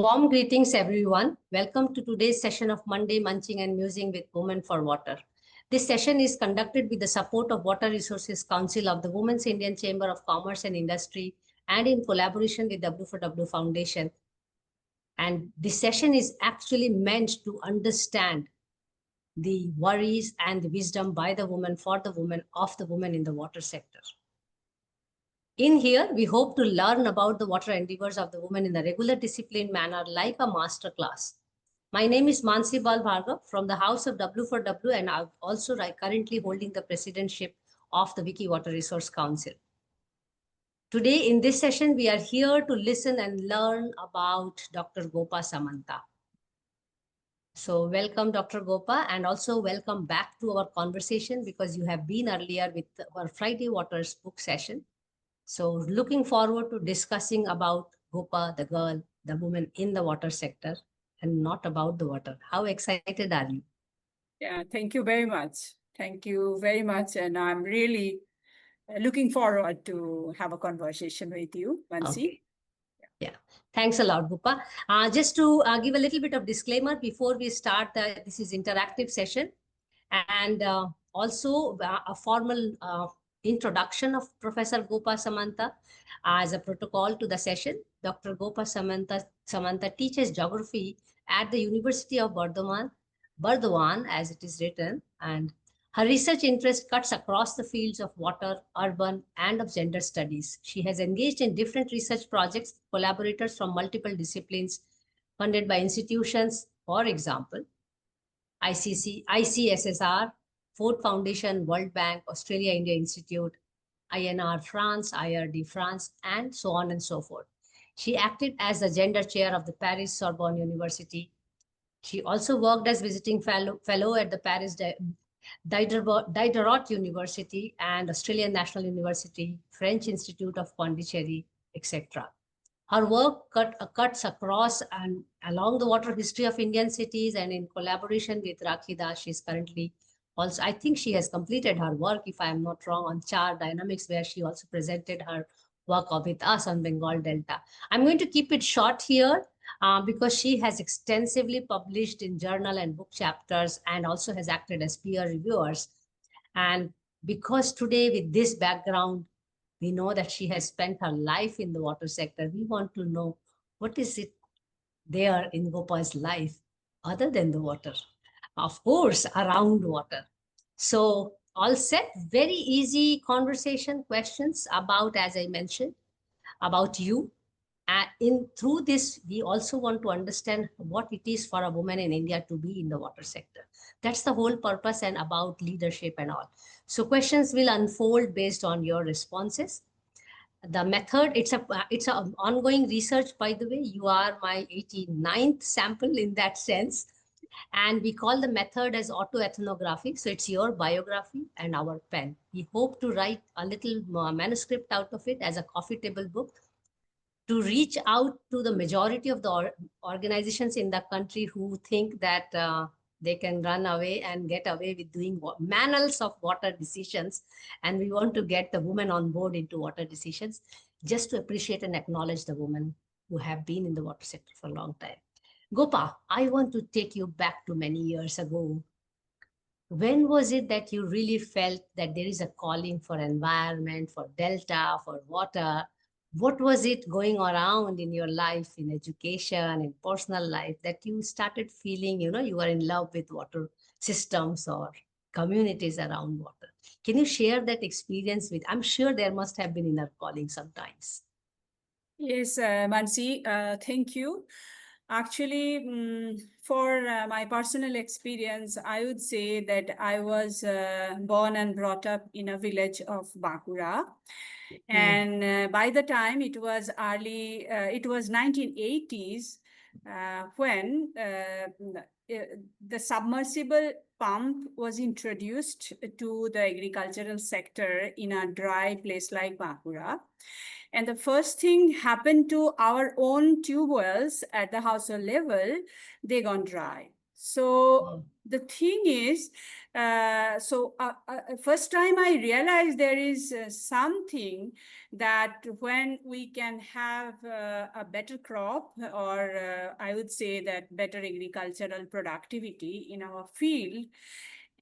Warm greetings, everyone. Welcome to today's session of Monday Munching and Musing with Women for Water. This session is conducted with the support of Water Resources Council of the Women's Indian Chamber of Commerce and Industry and in collaboration with W4W Foundation. And this session is actually meant to understand the worries and the wisdom by the woman, for the woman, of the woman in the water sector. In here, we hope to learn about the water endeavors of the woman in a regular disciplined manner like a master class. My name is Dr Bhargav from the House of W4W, and I'm also currently holding the presidentship of the Wiki Water Resource Council. Today in this session, we are here to listen and learn about Dr. Gopa Samanta. So welcome, Dr. Gopa, and also welcome back to our conversation because you have been earlier with our Friday Waters book session. So looking forward to discussing about Gopa, the girl, the woman in the water sector, and not about the water. How excited are you? Yeah, thank you very much. Thank you very much. And I'm really looking forward to have a conversation with you, Mansi. Okay. Yeah, thanks a lot, Gopa. Just to give a little bit of disclaimer before we start, this is interactive session. And also a formal introduction of Professor Gopa Samanta as a protocol to the session. Dr. Gopa Samanta teaches geography at the University of Burdwan, as it is written, and her research interest cuts across the fields of water, urban, and of gender studies. She has engaged in different research projects, collaborators from multiple disciplines funded by institutions, for example, ICSSR, Ford Foundation, World Bank, Australia India Institute, INR France, IRD France, and so on and so forth. She acted as the gender chair of the Paris Sorbonne University. She also worked as visiting fellow at the Paris Diderot University and Australian National University, French Institute of Pondicherry, etc. Her work cuts across and along the water history of Indian cities, and in collaboration with Rakhi Das, she's currently also, I think she has completed her work, if I am not wrong, on Char Dynamics, where she also presented her work with us on Bengal Delta. I'm going to keep it short here because she has extensively published in journal and book chapters and also has acted as peer reviewers. And because today with this background, we know that she has spent her life in the water sector. We want to know what is it there in Gopa's life other than the water, of course, around water. So all set, very easy conversation questions about, as I mentioned, about you. Through this, we also want to understand what it is for a woman in India to be in the water sector. That's the whole purpose, and about leadership and all. So questions will unfold based on your responses. The method, it's an ongoing research, by the way. You are my 89th sample in that sense. And we call the method as autoethnography. So it's your biography and our pen. We hope to write a little manuscript out of it as a coffee table book to reach out to the majority of the organizations in the country who think that they can run away and get away with doing manuals of water decisions. And we want to get the women on board into water decisions, just to appreciate and acknowledge the women who have been in the water sector for a long time. Gopa, I want to take you back to many years ago. When was it that you really felt that there is a calling for environment, for delta, for water? What was it going around in your life, in education, in personal life, that you started feeling, you were in love with water systems or communities around water? Can you share that experience with, I'm sure there must have been inner calling sometimes. Yes, Mansi, thank you. Actually, for my personal experience, I would say that I was born and brought up in a village of Bankura. And by the time it was 1980s, when the submersible pump was introduced to the agricultural sector in a dry place like Bankura. And the first thing happened to our own tube wells at the household level, they gone dry. So the thing is First time I realized there is something that when we can have a better crop, or I would say that better agricultural productivity in our field,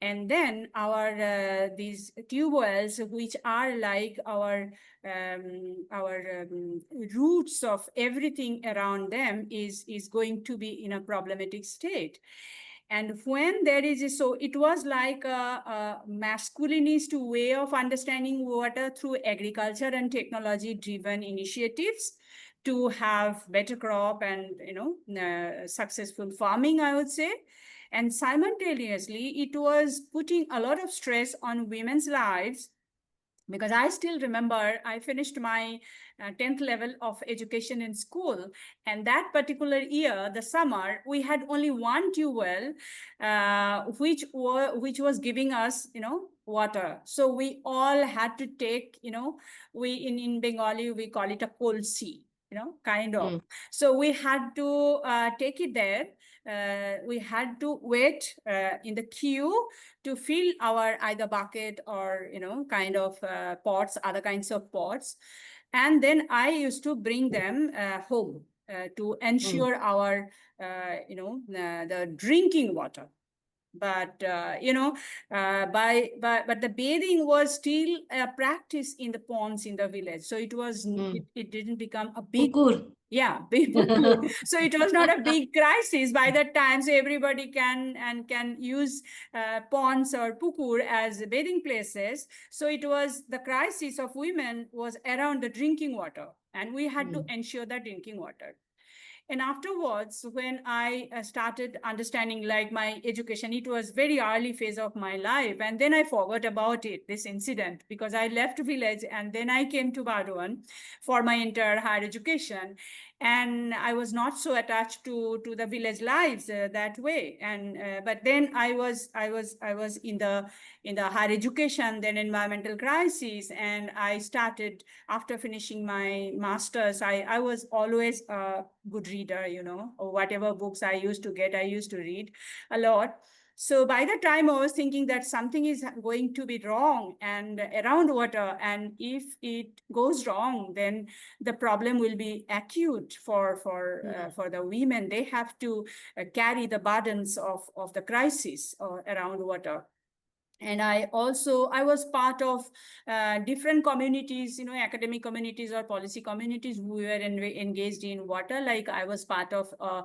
and then our these tube wells, which are like our roots of everything around them, is going to be in a problematic state. And when there is so it was like a masculinist way of understanding water through agriculture and technology driven initiatives to have better crop and successful farming, I would say. And simultaneously it was putting a lot of stress on women's lives, because I still remember I finished my 10th level of education in school, and that particular year, the summer, we had only one tube well, which was giving us water. So we all had to take, we in Bengali we call it a kolsi, kind of. So we had to take it there. We had to wait in the queue to fill our either bucket or kind of pots, other kinds of pots, and then I used to bring them home to ensure our the drinking water. But but the bathing was still a practice in the ponds in the village, so it didn't become a big Pukur. big pukur. So it was not a big crisis by that time, so everybody can use ponds or pukur as bathing places. So it was the crisis of women was around the drinking water, and we had to ensure the drinking water. And afterwards, when I started understanding like my education, it was very early phase of my life. And then I forgot about it, this incident, because I left village and then I came to Bardwan for my entire higher education. And I was not so attached to the village lives that way. And but then I was in the higher education, then environmental crisis, and I started after finishing my master's. I was always a good reader, or whatever books I used to get, I used to read a lot. So by the time I was thinking that something is going to be wrong and around water, and if it goes wrong, then the problem will be acute for the women. They have to carry the burdens of the crisis around water. And I was part of different communities, academic communities or policy communities who were engaged in water. Like I was part of a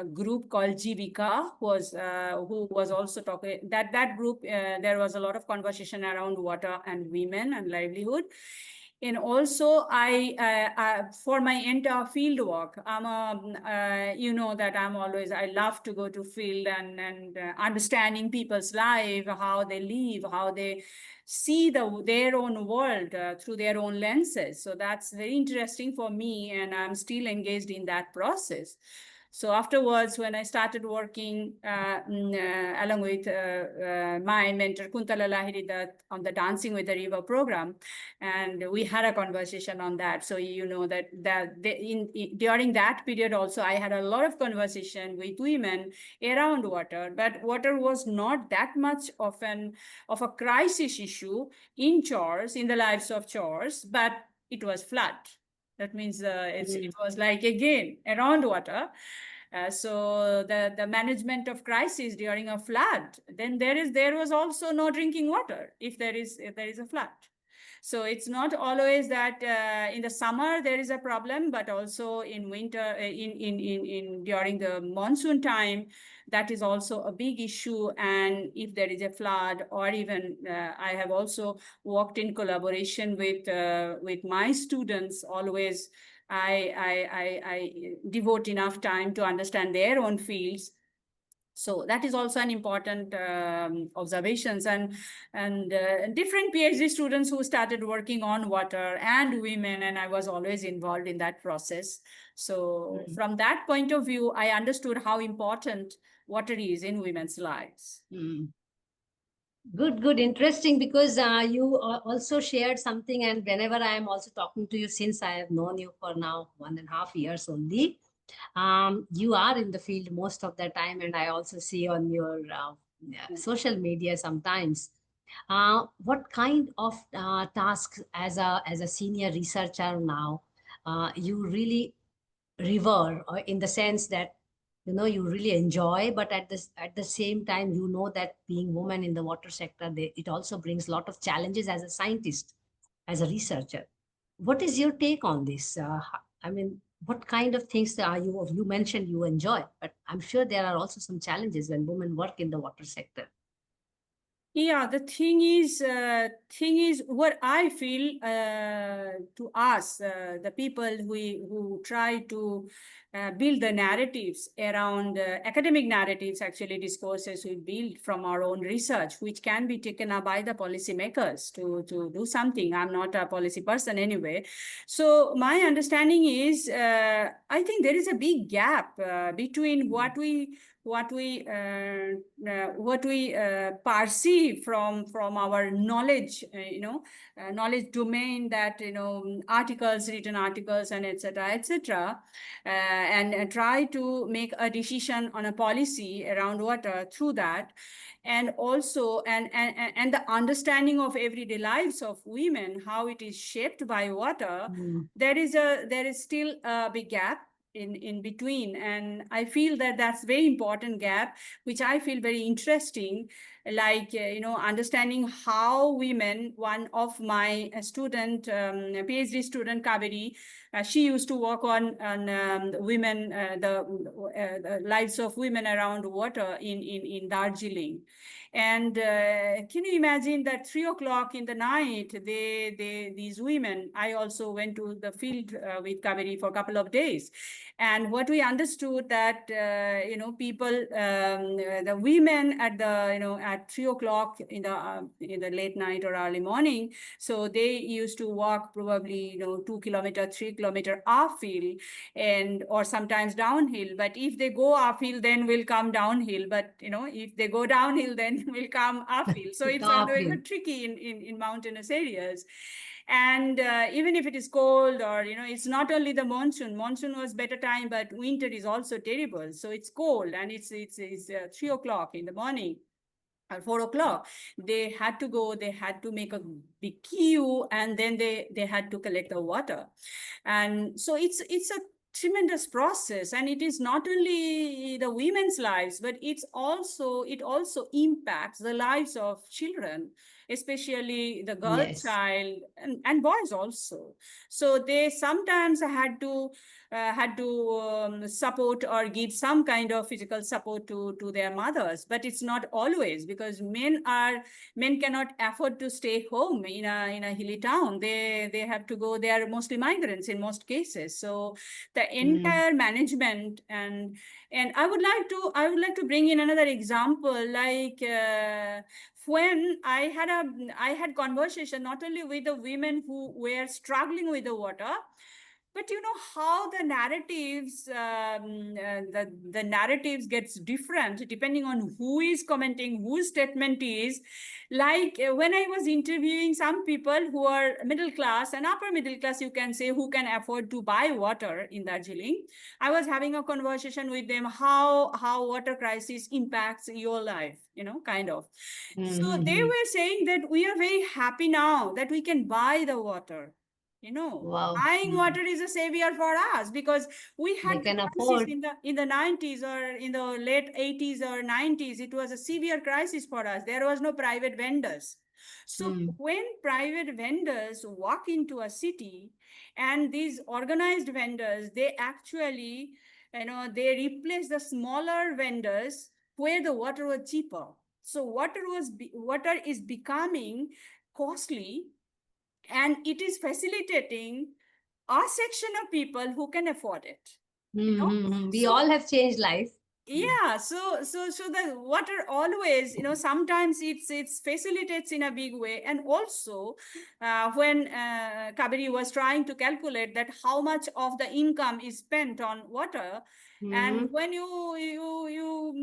group called Jivika, who was also talking that group. There was a lot of conversation around water and women and livelihood. And also for my entire field work, that I love to go to field and understanding people's life, how they live, how they see their own world through their own lenses. So that's very interesting for me, and I'm still engaged in that process. So afterwards, when I started working along with my mentor Kuntala Lahiri on the Dancing with the River program, and we had a conversation on that. So during that period also, I had a lot of conversation with women around water, but water was not that much of a crisis issue in the lives of chores, but it was flood. That means it was like, again, around water. So the management of crisis during a flood, then there was also no drinking water if there is a flood. So it's not always that in the summer there is a problem, but also in winter, in during the monsoon time, that is also a big issue. And if there is a flood, or even I have also worked in collaboration with my students. Always I devote enough time to understand their own fields. So that is also an important observations. And different PhD students who started working on water and women, and I was always involved in that process. So from that point of view, I understood how important water is in women's lives. Good, interesting, because you also shared something, and whenever I am also talking to you, since I have known you for now 1.5 years only, you are in the field most of the time, and I also see on your social media sometimes. What kind of tasks as a senior researcher now you really revere, or in the sense that you really enjoy, but at the same time that being woman in the water sector, it also brings a lot of challenges as a scientist, as a researcher. What is your take on this? I mean, what kind of things are you mentioned you enjoy, but I'm sure there are also some challenges when women work in the water sector. Yeah, the thing is what I feel to us, the people who try to build the narratives around academic narratives, actually discourses we build from our own research, which can be taken up by the policymakers to do something. I'm not a policy person anyway. So my understanding is, I think there is a big gap between what we perceive from our knowledge, knowledge domain, that articles, written articles, and etc., etc., and try to make a decision on a policy around water through that. And also and the understanding of everyday lives of women, how it is shaped by water. Mm. There is still a big gap in between, and I feel that that's very important gap, which I feel very interesting. Like understanding how women, one of my student, PhD student, Kaveri, she used to work on women, the lives of women around water in Darjeeling. And can you imagine that 3 o'clock in the night, these women, I also went to the field with Kaveri for a couple of days. And what we understood that, people, the women at at 3 o'clock in the late night or early morning, so they used to walk probably, 2 kilometer, 3 kilometer uphill, and or sometimes downhill. But if they go uphill, then will come downhill. But, if they go downhill, then will come uphill. So it's always tricky in mountainous areas. And even if it is cold, or it's not only the monsoon was better time, but winter is also terrible. So it's cold, and it's 3 o'clock in the morning or 4 o'clock. They had to go, they had to make a big queue, and then they had to collect the water. And so it's a tremendous process, and it is not only the women's lives, but it also impacts the lives of children, especially the girl Yes. child, and boys also. So they sometimes had to support or give some kind of physical support to their mothers. But it's not always, because men cannot afford to stay home in a hilly town. They have to go. They are mostly migrants in most cases. So the Mm. entire management, and I would like to bring in another example, like when I had conversation not only with the women who were struggling with the water, but how the narratives, the narratives gets different depending on who is commenting, whose statement is. Like when I was interviewing some people who are middle class and upper middle class, you can say, who can afford to buy water in Darjeeling, I was having a conversation with them, how water crisis impacts your life, kind of. So they Mm-hmm. were saying that we are very happy now that we can buy the water. Wow. Buying Mm. water is a savior for us, because we They had can crisis afford. in the 90s, or in the late 80s or 90s. It was a severe crisis for us. There was no private vendors. So Mm. when private vendors walk into a city, and these organized vendors, they actually, they replace the smaller vendors where the water was cheaper. So water is becoming costly, and it is facilitating a section of people who can afford it, Mm-hmm. We so all have changed life. Mm. yeah, so the water always, sometimes it's facilitates in a big way. And also when Kabiri was trying to calculate that how much of the income is spent on water, and Mm. when you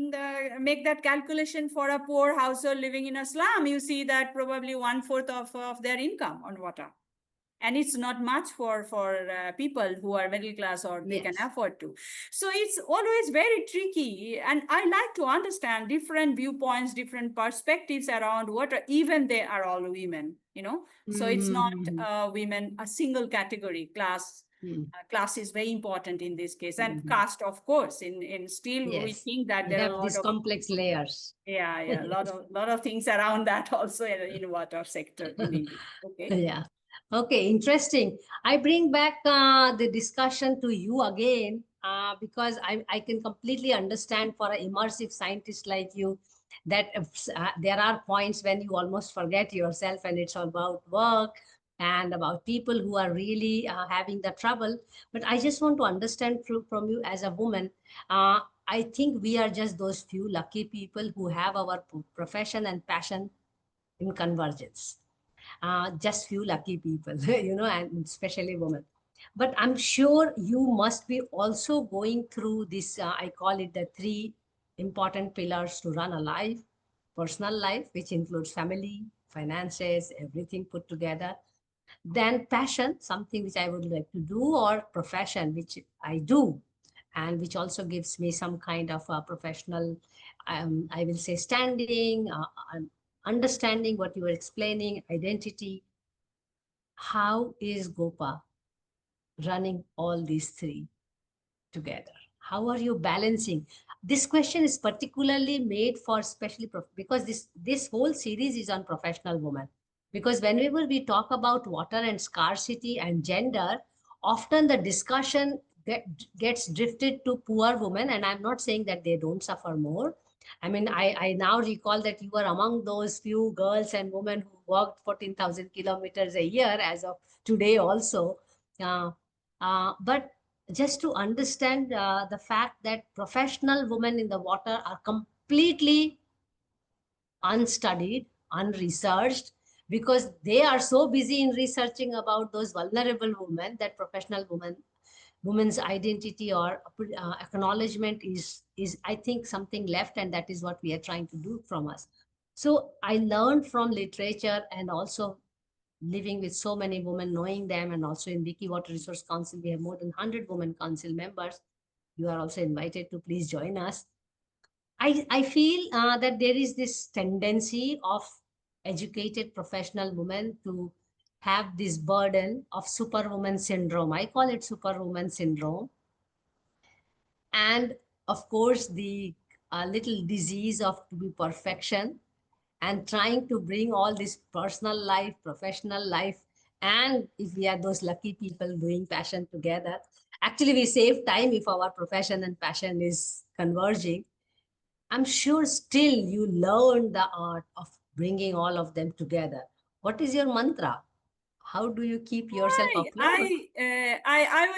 make that calculation for a poor household living in a slum, you see that probably one fourth of their income on water. and it's not much for people who are middle class or they can Yes. afford to. So it's always very tricky, and I like to understand different viewpoints, different perspectives around what are, even they are all women, so it's not Mm-hmm. women a single category class. Mm-hmm. Class is very important in this case, and Mm-hmm. caste, of course. In still we Yes. think that We there are have a lot these of, complex layers. yeah, a lot of things around that also in water sector in India. Okay. Yeah. Okay, interesting. I bring back the discussion to you again because I can completely understand for an immersive scientist like you that if, there are points when you almost forget yourself and it's about work and about people who are really having the trouble. But I just want to understand from you as a woman. I think we are just those few lucky people who have our profession and passion in convergence, just few lucky people, and especially women. But I'm sure you must be also going through this, I call it the three important pillars to run a life: personal life, which includes family, finances, everything put together. Then passion, something which I would like to do, or profession, which I do, and which also gives me some kind of a professional, I will say, standing, understanding what you were explaining, identity. How is Gopa running all these three together? How are you balancing? This question is particularly made for especially because this whole series is on professional women. Because whenever we talk about water and scarcity and gender, often the discussion gets drifted to poor women. And I'm not saying that they don't suffer more. I mean, I now recall that you were among those few girls and women who walked 14,000 kilometers a year as of today also. Uh, but just to understand the fact that professional women in the water are completely unstudied, unresearched, because they are so busy in researching about those vulnerable women that professional women's identity or acknowledgement is I think something left, and that is what we are trying to do from us. So I learned from literature and also living with so many women, knowing them, and also in Wiki Water Resource Council, we have more than 100 women council members. You are also invited to please join us. I feel that there is this tendency of educated professional women to have this burden of superwoman syndrome. I call it superwoman syndrome. And of course, the little disease of to be perfection, and trying to bring all this personal life, professional life, and if we are those lucky people doing passion together, actually we save time if our profession and passion is converging. I'm sure still you learn the art of bringing all of them together. What is your mantra? How do you keep yourself afloat? I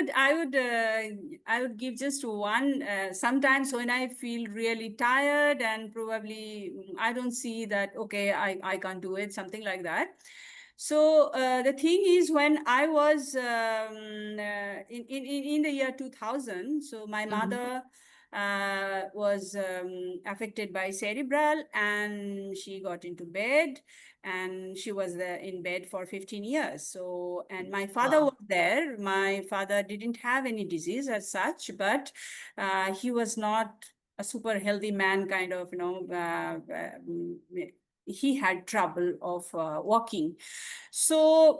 would give just one. Sometimes when I feel really tired and probably I don't see that, okay, I can't do it, something like that. So the thing is, when I was in the year 2000, so my Mhm. mother was affected by cerebral, and she got into bed, and she was in bed for 15 years. So, and my father Wow. was there. My father didn't have any disease as such, but he was not a super healthy man, kind of, he had trouble of walking. So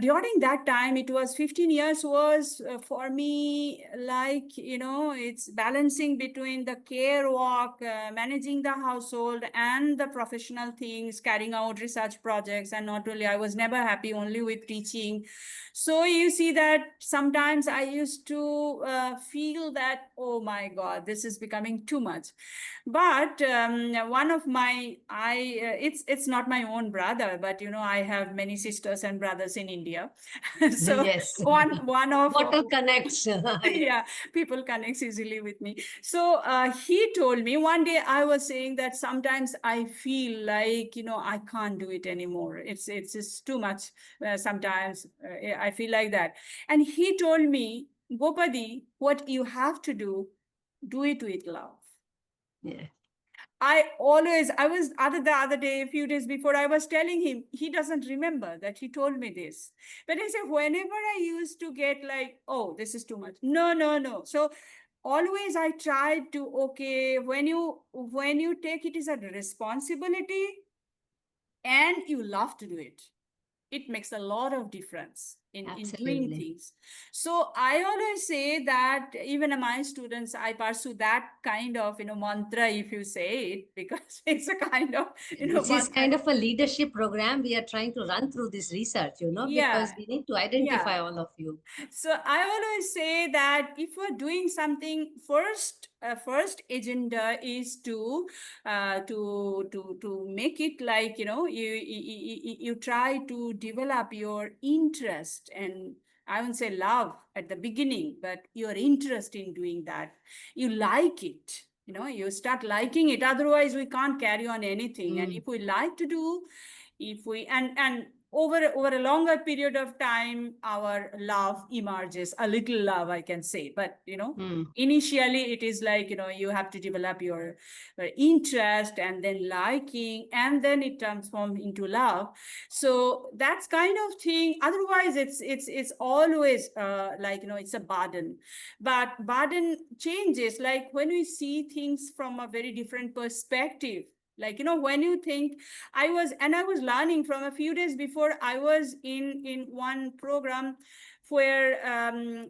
during that time, it was 15 years was for me like, it's balancing between the care work, managing the household and the professional things, carrying out research projects. And not only, I was never happy only with teaching. So you see that sometimes I used to feel that, oh my God, this is becoming too much. But one of my, it's not my own brother, but I have many sisters and brothers in India. So Yes. one of Water connects. Yeah. yeah, people connects easily with me. So he told me one day, I was saying that sometimes I feel like, I can't do it anymore. It's just too much. Sometimes I feel like that. And he told me, Gopadi, what you have to do it with love. Yeah. I was the other day, a few days before, I was telling him, he doesn't remember that he told me this. But I said, whenever I used to get like, oh, this is too much. No, no, no. So always I tried to, okay, when you take it as a responsibility and you love to do it makes a lot of difference in doing Absolutely. things. So I always say that even my students, I pursue that kind of, mantra, if you say it, because it's a kind of, This is mantra. kind of a leadership program we are trying to run through this research, Yeah, because we need to yeah. identify all of you. So I always say that if we're doing something, first agenda is to make it like, you try to develop your interest, and I won't say love at the beginning, but your interest in doing that. You like it. You start liking it. Otherwise, we can't carry on anything. And Mm, if we like to do, if we and over a longer period of time, our love emerges, a little love, I can say. But mm, initially it is like, you have to develop your interest, and then liking, and then it transforms into love. So that's kind of thing. Otherwise, it's always like, it's a burden. But burden changes like when we see things from a very different perspective. Like, when you think, I was learning from a few days before. I was in one program where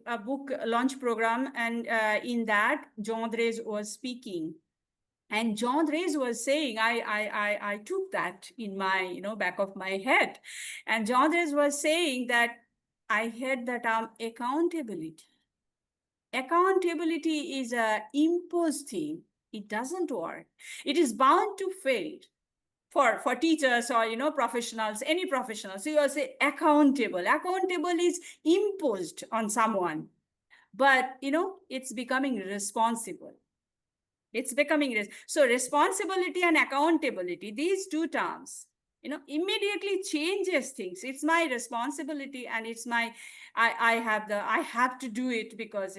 a book launch program, and in that John Dres was speaking, and John Dres was saying, I took that in my, back of my head, and John Dres was saying that I heard the term accountability. Accountability is a imposed thing. It doesn't work. It is bound to fail for teachers or professionals, any professionals. So you say accountable is imposed on someone, but it's becoming responsible. It's becoming so responsibility and accountability, these two terms, immediately changes things. It's my responsibility, and it's my, I have to do it, because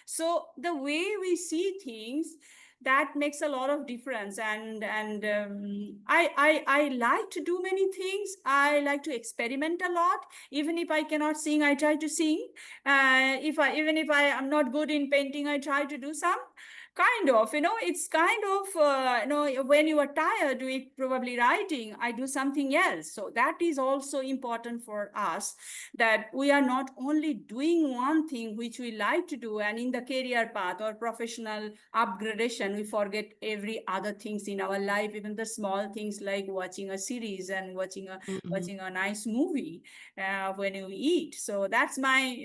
so the way we see things, that makes a lot of difference. And I like to do many things. I like to experiment a lot. Even if I cannot sing, I try to sing. If I even if I am not good in painting, I try to do some kind of, it's kind of, when you are tired with probably writing, I do something else. So that is also important for us, that we are not only doing one thing which we like to do, and in the career path or professional upgradation, we forget every other things in our life, even the small things like watching a series and mm, watching a nice movie when you eat. So that's my,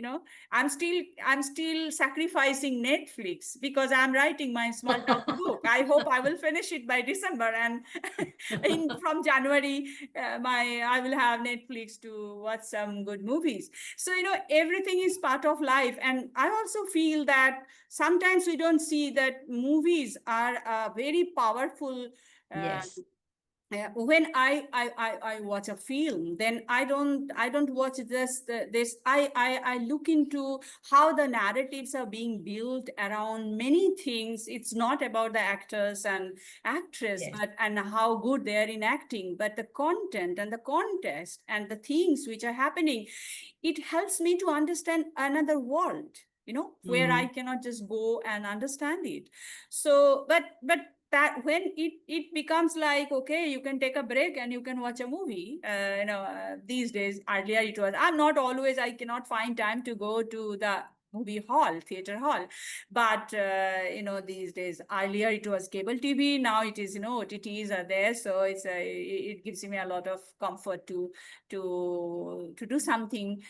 I'm still sacrificing Netflix because I'm writing my small talk book. I hope I will finish it by December, and in from January, I will have Netflix to watch some good movies. So everything is part of life, and I also feel that sometimes we don't see that movies are a very powerful. Uh, yes. when I watch a film, then I don't watch this. I look into how the narratives are being built around many things. It's not about the actors and actress, Yes. but and how good they are in acting, but the content and the context and the things which are happening. It helps me to understand another world, where I Mm, cannot just go and understand it. So but that when it becomes like, okay, you can take a break and you can watch a movie. These days, earlier it was, I'm not always, I cannot find time to go to the movie hall, theater hall. But these days, earlier it was cable TV. Now it is, OTTs are there, so it gives me a lot of comfort to do something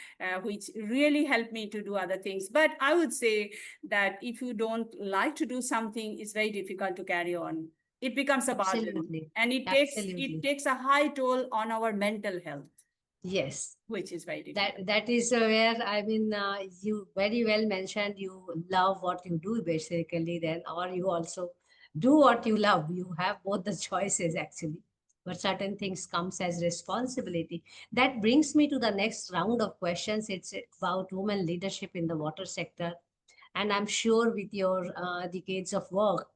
which really helped me to do other things. But I would say that if you don't like to do something, it's very difficult to carry on. It becomes a burden, absolutely. and it Absolutely. takes a high toll on our mental health, Yes. which is very difficult. That is where, I mean, you very well mentioned you love what you do basically, then, or you also do what you love. You have both the choices actually, but certain things comes as responsibility. That brings me to the next round of questions. It's about women leadership in the water sector, and I'm sure with your decades of work,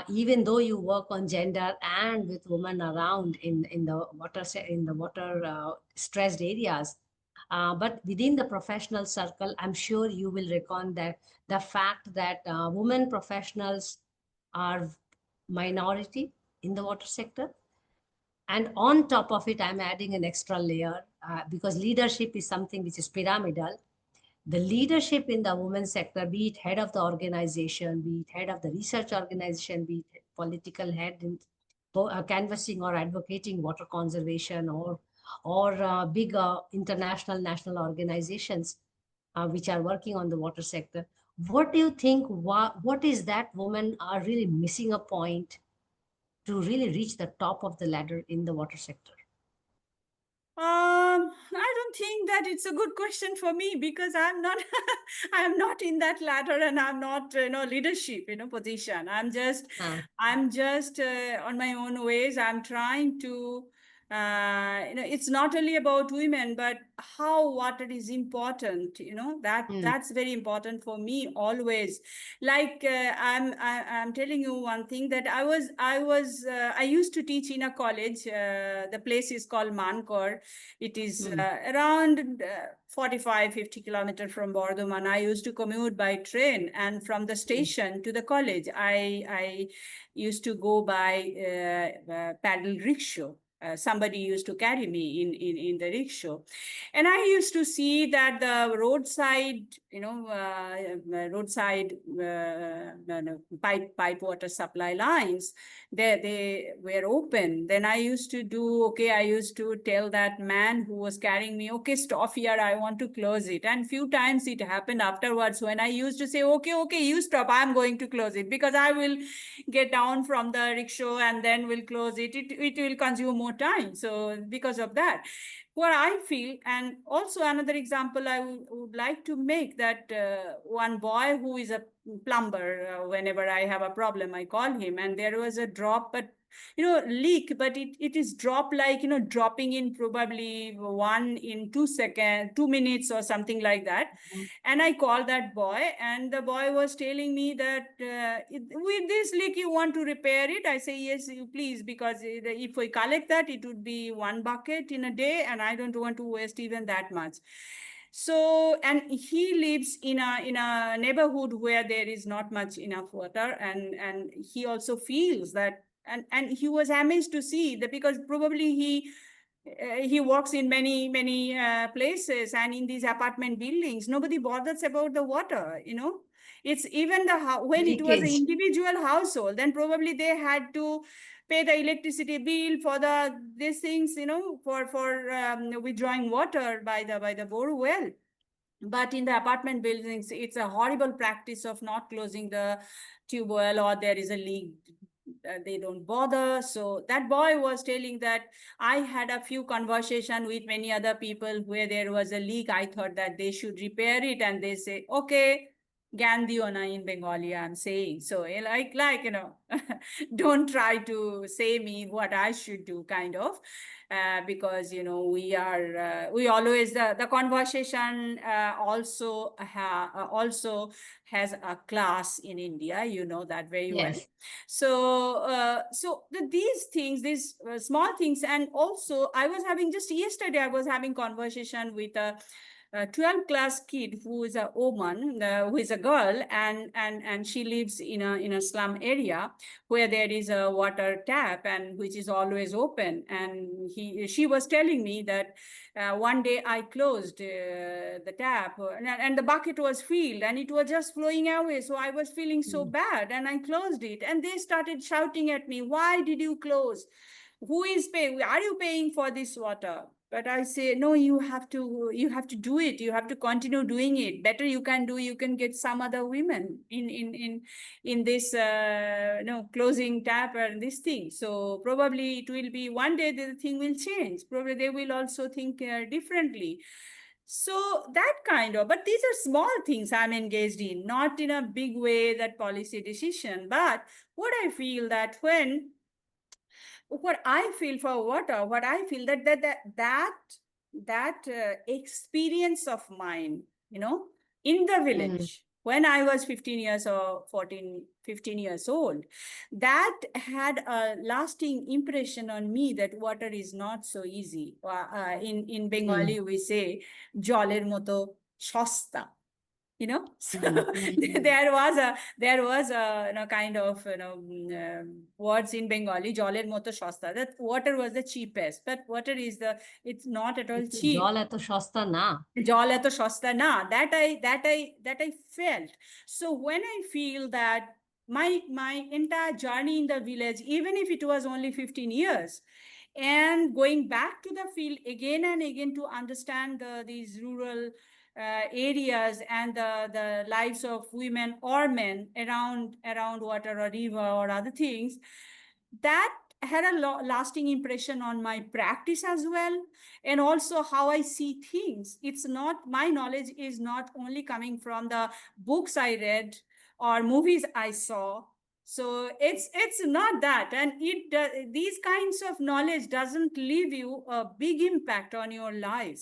even though you work on gender and with women around in the water stressed areas. But within the professional circle, I'm sure you will reckon that the fact that women professionals are minority in the water sector. And on top of it, I'm adding an extra layer because leadership is something which is pyramidal. The leadership in the women's sector, be it head of the organization, be it head of the research organization, be it political head in canvassing or advocating water conservation, or big international national organizations which are working on the water sector. What do you think? What is that women are really missing a point to really reach the top of the ladder in the water sector? I don't think that it's a good question for me because I'm not, I'm not in that ladder, and I'm not, leadership, position. Uh, I'm just on my own ways. I'm trying to, it's not only about women, but how water is important. mm, That's very important for me always. Like I'm telling you one thing that I used to teach in a college. The place is called Mankor. It is mm, around 45, 50 kilometers from Bardhaman. I used to commute by train, and from the mm, station to the college, I used to go by paddle rickshaw. Somebody used to carry me in the rickshaw, and I used to see that the roadside, roadside no, pipe water supply lines, they were open. Then I used to do, okay, I used to tell that man who was carrying me, okay, stop here, I want to close it. And few times it happened afterwards when I used to say, okay, you stop, I'm going to close it, because I will get down from the rickshaw and then will close it will consume more time. So because of that, what I feel, and also another example I would like to make, that one boy who is a plumber, whenever I have a problem, I call him, and there was a drop, but leak, but it is drop, like dropping in probably 1 in 2 seconds, 2 minutes or something like that. mm. And I called that boy, and the boy was telling me that with this leak you want to repair it. I say, yes, you please, because if we collect that, it would be one bucket in a day, and I don't want to waste even that much. So, and he lives in a neighborhood where there is not much enough water, and he also feels that, and he was amazed to see that, because probably he works in many places, and in these apartment buildings nobody bothers about the water. It's even when it was an Leakage. individual household, then probably they had to pay the electricity bill for these things, for withdrawing water by the bore well. But in the apartment buildings, it's a horrible practice of not closing the tube well, or there is a leak, they don't bother. So that boy was telling that I had a few conversation with many other people where there was a leak. I thought that they should repair it, and they say, okay, Gandhi ona in Bengali, I'm saying. So like don't try to say me what I should do, kind of. Because we always, the conversation also has a class in India, you know that very well. Yes. So these things, these small things. And also I was having, just yesterday I was having conversation with a 12th class kid who is a woman, who is a girl, and she lives in a slum area where there is a water tap, and which is always open. And she was telling me that one day I closed the tap, and the bucket was filled and it was just flowing away. So I was feeling so Mm. bad, and I closed it, and they started shouting at me, why did you close? Who is paying? Are you paying for this water? But I say, no, you have to do it, you have to continue doing it. Better you can do, you can get some other women in this closing tap and this thing. So probably it will be one day the thing will change, probably they will also think differently. So that kind of, but these are small things I'm engaged in, not in a big way that policy decision. But what I feel that when what I feel for water, what I feel that experience of mine, in the Mm. village. when I was 15 years or 14, 15 years old, that had a lasting impression on me that water is not so easy. In Bengali, we say, joler moto shosta. So there was a kind of words in Bengali, joler moto shosta, that water was the cheapest, but water is it's not at all cheap. জল এত সস্তা না। জল এত সস্তা না, that I felt. So when I feel that my entire journey in the village, even if it was only 15 years, and going back to the field again and again to understand these rural areas and the lives of women or men around water or river or other things, that had a lasting impression on my practice as well, and also how I see things. It's not, my knowledge is not only coming from the books I read or movies I saw. So it's not that, and these kinds of knowledge doesn't leave you a big impact on your lives.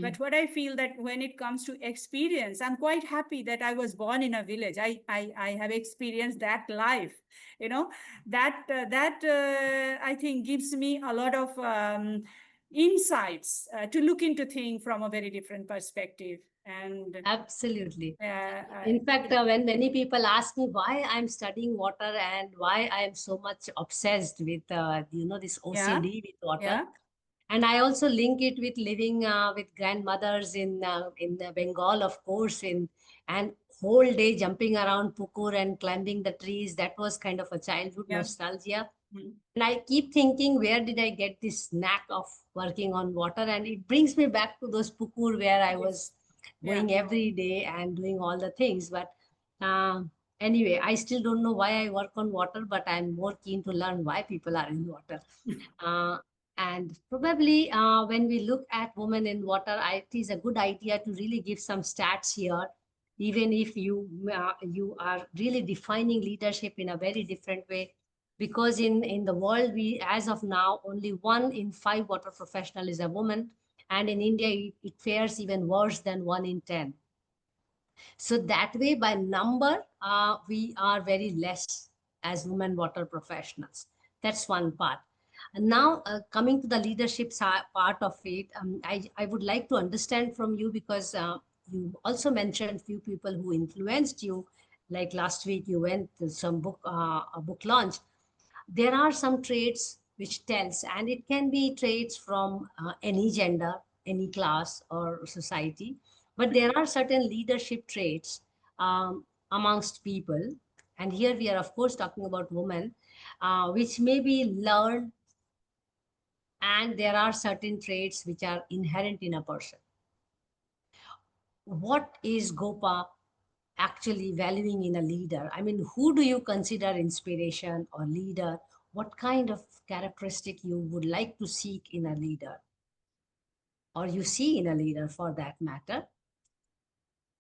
But what I feel that when it comes to experience, I'm quite happy that I was born in a village. I have experienced that life, that I think gives me a lot of insights to look into things from a very different perspective. And Absolutely. uh, In fact, when many people ask me why I'm studying water and why I am so much obsessed with, this OCD with water, yeah, and I also link it with living with grandmothers in Bengal, of course, and whole day jumping around Pukur and climbing the trees. That was kind of a childhood yeah. nostalgia. Mhm. And I keep thinking, where did I get this knack of working on water? And it brings me back to those Pukur where I was Yeah. going every day and doing all the things. But anyway, I still don't know why I work on water, but I'm more keen to learn why people are in water. And probably when we look at women in water, it is a good idea to really give some stats here, even if you are really defining leadership in a very different way. Because in the world, we, as of now, only 1 in 5 water professional is a woman, and in India it fares even worse than 1 in 10. So that way, by number, we are very less as women water professionals. That's one part. And now, coming to the leadership part of it, I would like to understand from you, because you also mentioned few people who influenced you. Like last week, you went to some a book launch. There are some traits which tells, and it can be traits from any gender, any class or society, but there are certain leadership traits amongst people, and here we are of course talking about women, which may be learned, and there are certain traits which are inherent in a person. What is Gopa actually valuing in a leader? I mean, who do you consider inspiration or leader? What kind of characteristic you would like to seek in a leader, or you see in a leader for that matter?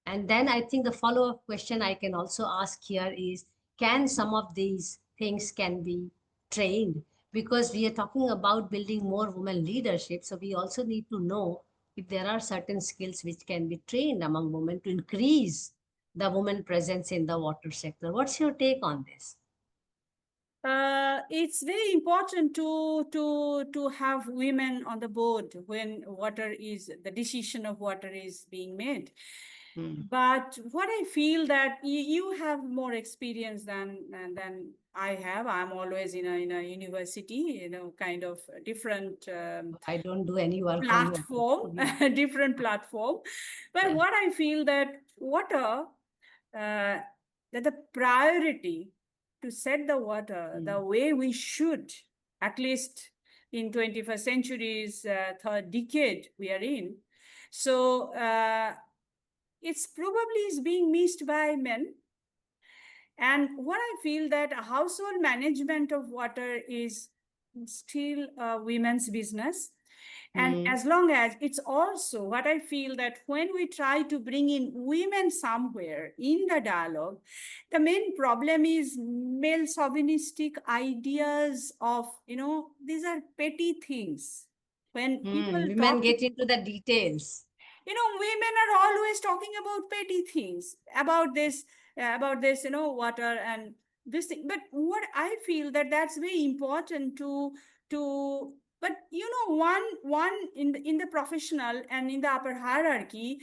And then I think the follow-up question I can also ask here is, can some of these things can be trained? Because we are talking about building more women leadership, so we also need to know if there are certain skills which can be trained among women to increase the woman presence in the water sector. What's your take on this? It's very important to have women on the board when the decision of water is being made. But what I feel that you have more experience than I have. I'm always in a university, kind of different I don't do any work platform, on different platform. But what I feel that water, that the priority to set the water the way we should, at least in 21st century's third decade we are in. So it's probably is being missed by men. And what I feel that household management of water is still a women's business. And as long as it's also what I feel that when we try to bring in women somewhere in the dialogue, the main problem is male chauvinistic ideas of, these are petty things. When people women get into the details. Women are always talking about petty things, about this, water and this thing. But what I feel that that's very important to, but one in the professional and in the upper hierarchy,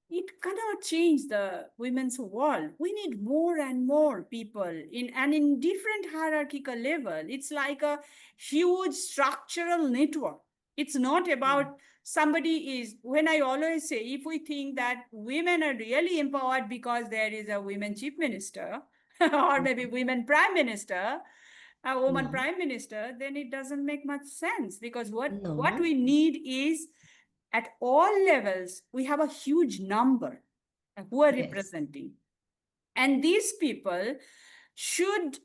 it cannot change the women's world. We need more and more people in different hierarchical level. It's like a huge structural network. It's not about somebody is, when I always say, if we think that women are really empowered because there is a women chief minister or maybe women prime minister, a woman No, prime minister, then it doesn't make much sense, because what no, we need is, at all levels, we have a huge number who are yes. representing. And these people should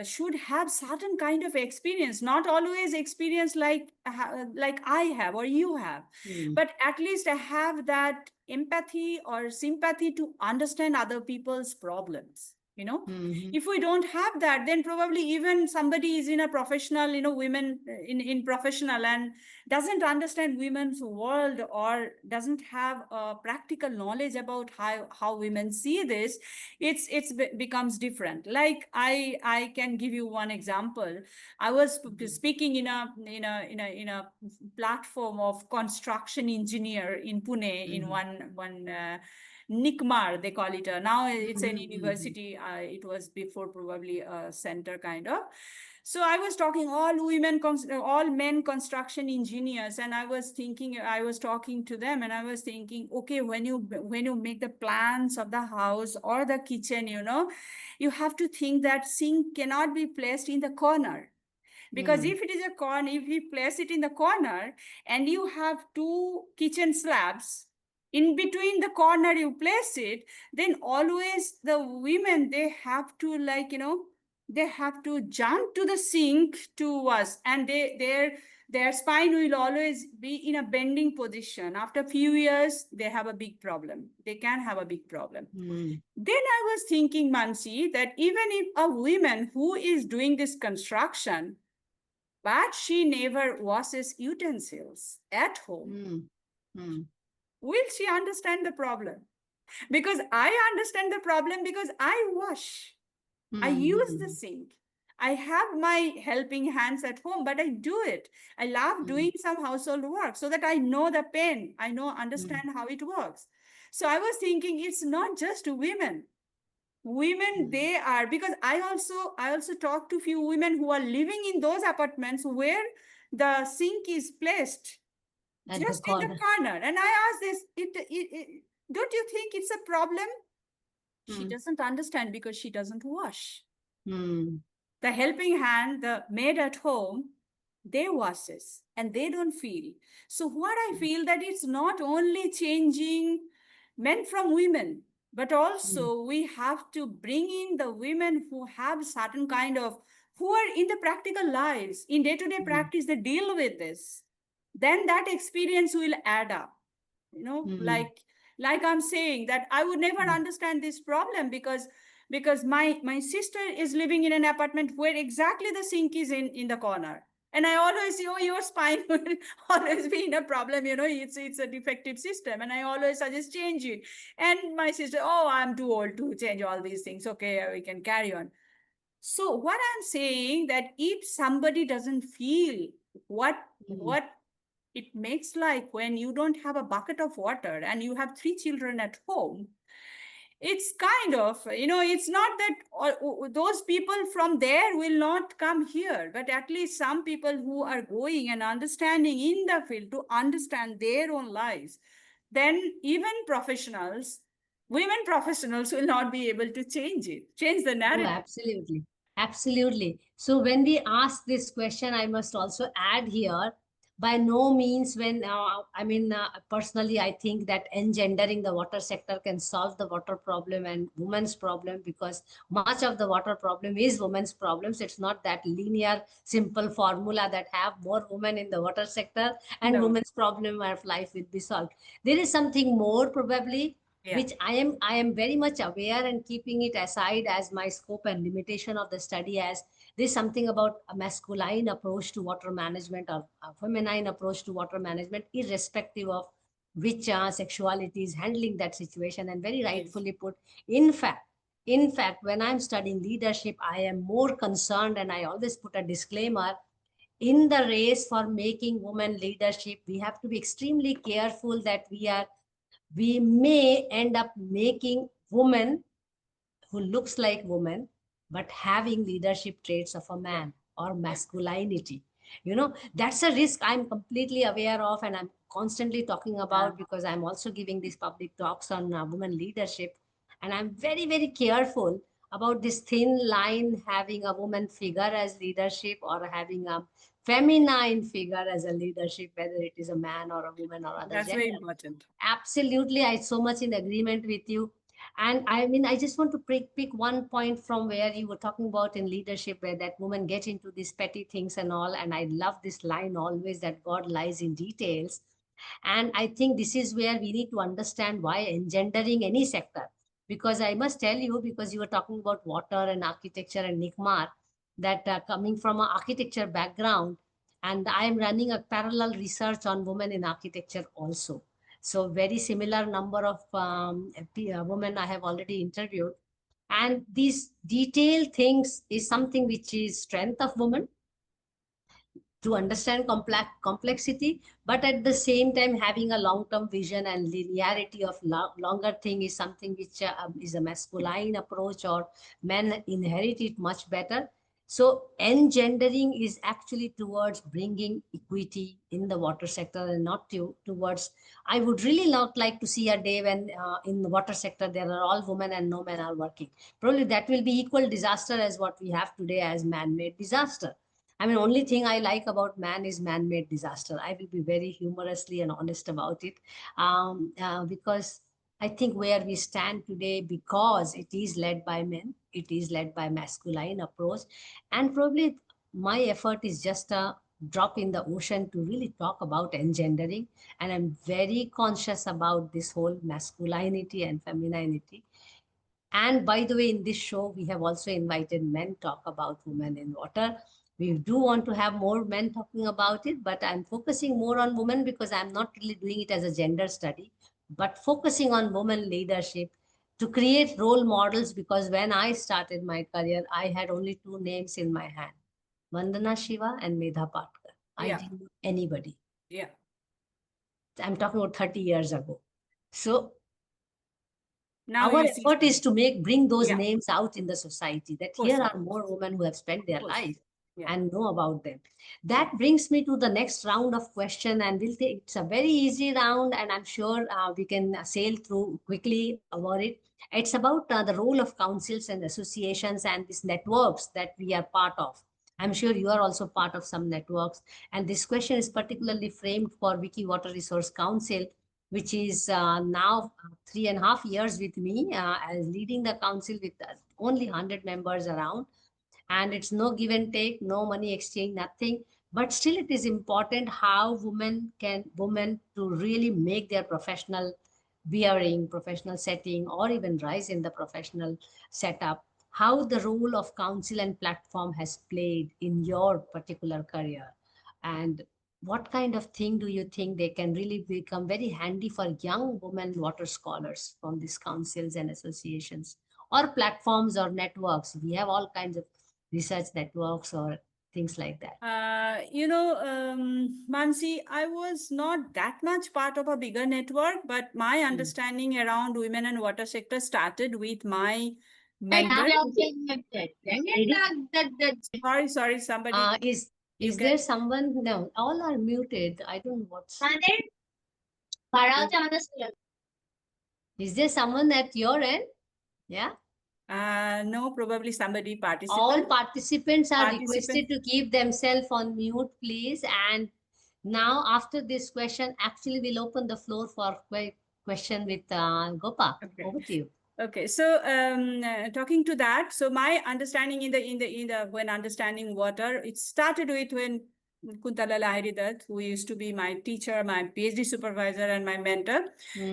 should have certain kind of experience, not always experience like I have or you have, Mm. but at least have that empathy or sympathy to understand other people's problems. Mhm. If we don't have that, then probably even somebody is in a professional, women in professional, and doesn't understand women's world, or doesn't have a practical knowledge about how women see this, becomes different. Like I can give you one example. I was speaking in a platform of construction engineer in Pune, in Mhm. one NICMAR, they call it. Now it's an Mhm. Mhm. university. It was before probably a center kind of. So I was talking all women, all men construction engineers, and I was talking to them, and I was thinking, okay, when you make the plans of the house or the kitchen, you have to think that sink cannot be placed in the corner, because Mm. if it is a corner, if you place it in the corner and you have two kitchen slabs, in between the corner you place it, then always the women, they have to, they have to jump to the sink to us, and their spine will always be in a bending position. After a few years, they have a big problem. They can have a big problem. Mm. Then I was thinking, Mansi, that even if a woman who is doing this construction, but she never washes utensils at home, Mm. Mm. will she understand the problem? Because I understand the problem, because I wash, I use the Mhm. sink. I have my helping hands at home, but I do it. I love Mm. doing some household work so that I know the pain. I Mm. understand how it works. So I was thinking, it's not just women. Women, Mm. they are, because I also talked to few women who are living in those apartments where the sink is placed At the just in the corner. corner, and I asked this, don't you think it's a problem? She Mm. doesn't understand, because she doesn't wash. Mm. The helping hand, the maid at home, they wash this and they don't feel. So what I feel, that it's not only changing men from women, but Mm. also we have to bring in the women who have certain kind of, who are in the practical lives, in day-to-day Mm. practice, they deal with this. Then that experience will add up. Mm. Like I'm saying, that I would never Mm. understand this problem, because my sister is living in an apartment where exactly the sink is in the corner, and I always say, oh, your spine will always be in a problem, it's a defective system, and I always suggest change it. And my sister, oh, I'm too old to change all these things, okay, we can carry on. So what I'm saying, that if somebody doesn't feel what Mm. what it makes, like when you don't have a bucket of water and you have three children at home, it's kind of, it's not that those people from there will not come here, but at least some people who are going and understanding in the field to understand their own lives, then even professionals, women professionals, will not be able to change the Oh, narrative. absolutely. Absolutely. So when we ask this question, I must also add here, by no means personally, I think that engendering the water sector can solve the water problem and women's problem, because much of the water problem is women's problems. It's not that linear, simple formula that have more women in the water sector and No. women's problem of life will be solved. There is something more probably, Yeah. which I am very much aware and keeping it aside as my scope and limitation of the study, as there's something about a masculine approach to water management or a feminine approach to water management, irrespective of which sexuality is handling that situation, and very Yes. rightfully put. In fact, when I'm studying leadership, I am more concerned, and I always put a disclaimer: in the race for making women leadership, we have to be extremely careful that we may end up making women who looks like woman but having leadership traits of a man or masculinity. That's a risk I'm completely aware of, and I'm constantly talking about, because I'm also giving these public talks on women leadership, and I'm very, very careful about this thin line, having a woman figure as leadership or having a feminine figure as a leadership, whether it is a man or a woman or other That's gender. very important. Absolutely, I so much in agreement with you. And I mean, I just want to pick one point from where you were talking about in leadership, where that women get into these petty things and all. And I love this line always, that God lies in details. And I think this is where we need to understand why engendering any sector. Because I must tell you, because you were talking about water and architecture and NICMAR, that coming from an architecture background, and I am running a parallel research on women in architecture also. So very similar number of women I have already interviewed. And these detailed things is something which is strength of women, to understand complexity, but at the same time having a long-term vision and linearity of longer thing is something which is a masculine approach, or men inherit it much better. So engendering is actually towards bringing equity in the water sector, and not towards. I would really not like to see a day when in the water sector there are all women and no men are working. Probably that will be equal disaster as what we have today as man-made disaster. I mean, only thing I like about man is man-made disaster. I will be very humorously and honest about it, because I think where we stand today, because it is led by men, it is led by masculine approach, and probably my effort is just a drop in the ocean to really talk about engendering, and I'm very conscious about this whole masculinity and femininity. And by the way, in this show, we have also invited men talk about women in water. We do want to have more men talking about it, but I'm focusing more on women because I'm not really doing it as a gender study, but focusing on women leadership to create role models. Because when I started my career, I had only two names in my hand: Vandana Shiva and Medha Patkar. I didn't know anybody. Yeah. I'm talking about 30 years ago. So Now our you see. effort is to bring those Yeah. names out in the society, that Course, here yeah. are more women who have spent their life Yeah. and know about them. That brings me to the next round of question, and it's a very easy round, and I'm sure we can sail through quickly over it. It's about the role of councils and associations and these networks that we are part of. I'm sure you are also part of some networks, and this question is particularly framed for Wiki Water Resource Council, which is now 3.5 years with me as leading the council with only 100 members around. And it's no give and take, no money exchange, nothing. But still, it is important how women to really make their professional bearing, professional setting, or even rise in the professional setup. How the role of council and platform has played in your particular career, and what kind of thing do you think they can really become very handy for young women water scholars from these councils and associations or platforms or networks? We have all kinds of research networks or things like that. Mansi, I was not that much part of a bigger network, but my understanding around women and water sector started with my mentor. Sorry, somebody. Is there someone? No, all are muted. I don't know what's. Is there someone at your end? Yeah. No, probably somebody participated. All participants are requested to keep themselves on mute, please. And now, after this question, actually, we'll open the floor for question with Gopa. Okay. Over to you. Okay, so talking to that, so my understanding in the when understanding water, it started with when Kuntala Lahiri, who used to be my teacher, my PhD supervisor, and my mentor.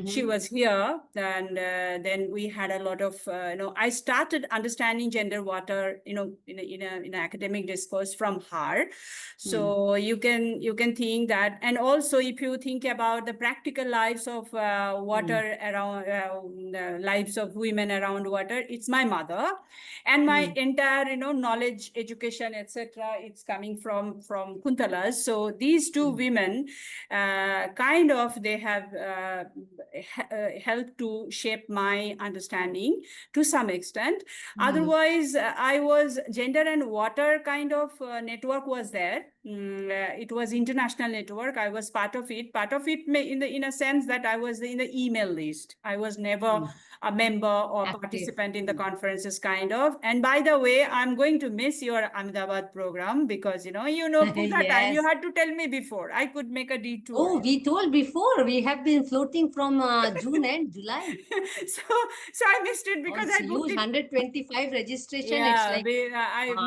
She was here, and then we had a lot of, I started understanding gender water, in an academic discourse from her. So you can think that, and also if you think about the practical lives of water around, lives of women around water, it's my mother, and my entire, knowledge, education, etc. It's coming from Kuntalas. So these two women, kind of, they have helped to shape my understanding to some extent. Otherwise, I was gender and water kind of network was there. It was international network. I was part of it. Part of it in a sense that I was in the email list. I was never a member or Active. participant in the conferences, kind of. And by the way, I'm going to miss your Ahmedabad program because puja time. You Yes. had to tell me before. I could make a detour. Oh, we told before, we have been floating from June and July. so so I missed it Oh, because it's I booked huge, it. 125 registration. It's Yeah, like,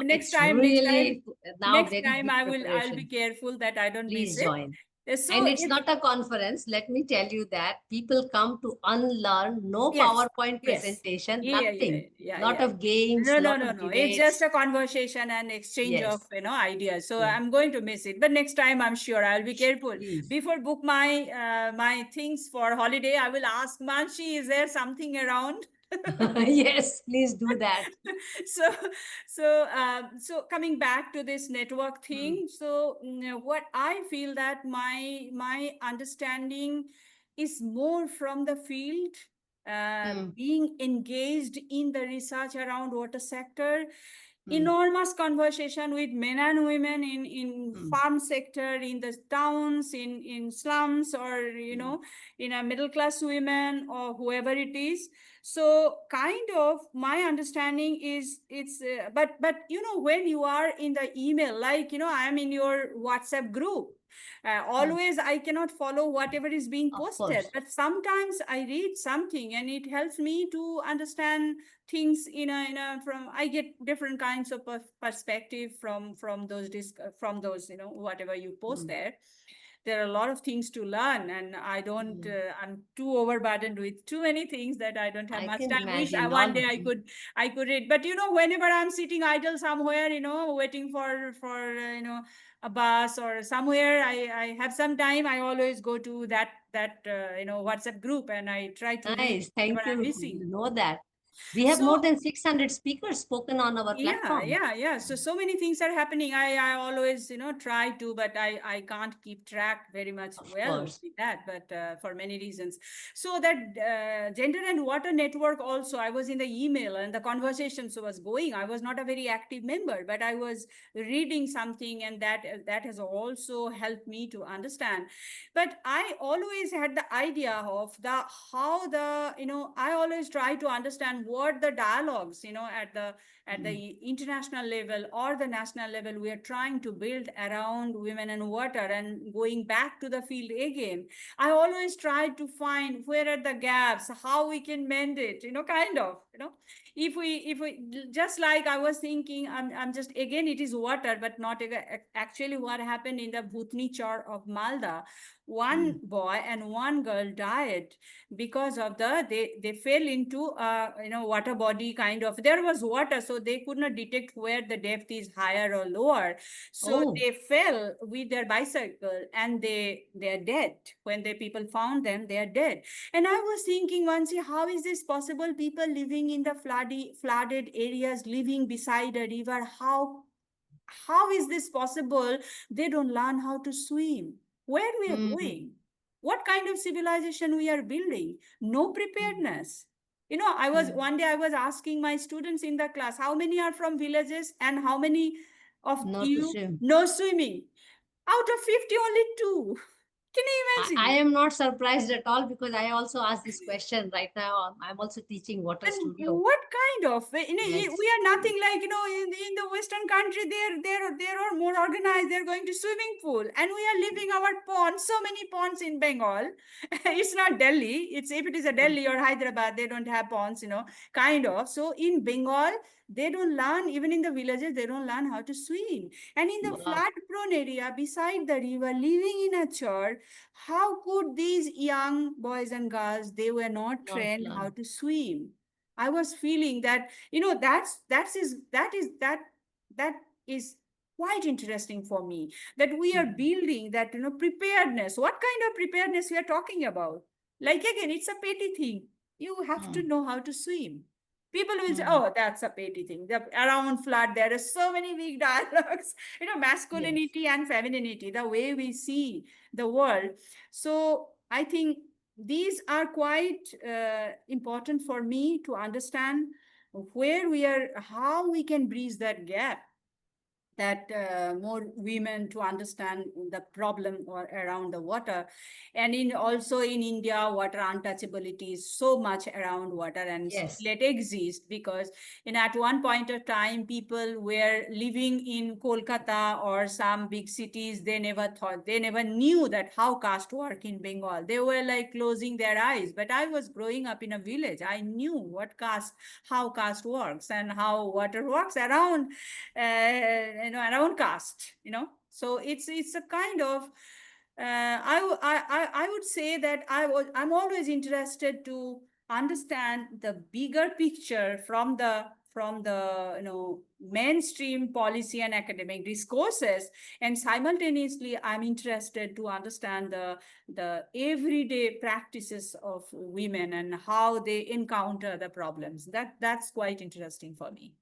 next it's time, really now next very time big I'll be preparation. careful that I don't miss Please it. join. So And it's if not a conference. Let me tell you that people come to unlearn, no yes, PowerPoint yes, presentation, yeah, yeah, nothing. yeah, Lot yeah. of games, No, no, lot no, of no. It's just debates. a conversation and exchange of Yes. ideas. So Yeah. I'm going to miss it. But next time, I'm sure I'll be careful. Please. Before book my things for holiday, I will ask Manshi, is there something around? Yes, please do that. so so coming back to this network Hmm. thing, so what I feel that my understanding is more from the field, Hmm. being engaged in the research around water sector, Hmm. enormous conversation with men and women in Hmm. farm sector, in the towns, in slums, or Hmm. in a middle class women or whoever it is. So kind of my understanding is it's but when you are in the email, like I am in your WhatsApp group, Hmm. always I cannot follow whatever is being Of posted, course. but sometimes I read something and it helps me to understand things from I get different kinds of perspective from those from those whatever you post Hmm. there. There are a lot of things to learn, and I don't Hmm. I'm too overburdened with too many things that I don't have I much can time. Wish imagine one all. day I could read, but whenever I'm sitting idle somewhere, waiting for a bus or somewhere, I have some time, I always go to that WhatsApp group, and I try to read Nice. whatever Thank I'm you. missing. You know that. We have more So than 600 speakers spoken on our yeah, platform. yeah, yeah. So many things are happening. I always try to, but I can't keep track very much Of well course. with that, but for many reasons. So that gender and water network also, I was in the email and the conversations was going. I was not a very active member, but I was reading something, and that has also helped me to understand. But I always had the idea of the how the I always try to understand what the dialogues at Hmm. the international level or the national level we are trying to build around women and water. And going back to the field again, I always try to find where are the gaps, how we can mend it, kind of, if we just like I was thinking, I'm just again it is water, but not actually what happened in the Bhutni Char of Malda. Hmm. One boy and one girl died because of they fell into water body, kind of, there was water, so they could not detect where the depth is higher or lower, so Oh. they fell with their bicycle, and they're dead. When the people found them, they are dead. And I was thinking once, how is this possible? People living in the flooded areas, living beside a river, how is this possible? They don't learn how to swim. Where we are Hmm. going? What kind of civilization we are building? No Hmm. preparedness. Hmm. One day I was asking my students in the class, how many are from villages and how many of Not to you swim. know swimming? Out of 50, only two. Can you I imagine? am not surprised at all because I also asked this question right now. I'm also teaching water And studio. what kind of we Yes. are nothing like in the Western country, they're more organized, they're going to swimming pool, and we are leaving our ponds, so many ponds in Bengal. It's not Delhi. It's if it is a Hmm. Delhi or Hyderabad, they don't have ponds, kind of. So in Bengal, they don't learn, even in the villages, they don't learn how to swim. And in the Wow. flood prone area beside the river, living in a church, how could these young boys and girls, they were not Not trained how learn. to swim? I was feeling that, that is quite interesting for me, that we are Mm. building that, preparedness. What kind of preparedness we are talking about? Like, again, it's a petty thing. You have to Mm. know how to swim. People will say, Mm. oh, that's a petty thing. Around flood, there are so many big dialogues, Yes. masculinity and femininity, the way we see the world. So I think these are quite important for me to understand where we are, how we can bridge that gap, that more women to understand the problem or around the water. And in also in India, water untouchability is so much around water, and Yes. still it exists because at one point of time, people were living in Kolkata or some big cities. They never thought, they never knew that how caste work in Bengal. They were like closing their eyes. But I was growing up in a village, I knew what caste, how caste works and how water works around, around caste. So it's a kind of, I would say that I'm always interested to understand the bigger picture from the mainstream policy and academic discourses, and simultaneously I'm interested to understand the everyday practices of women and how they encounter the problems. That's quite interesting for me.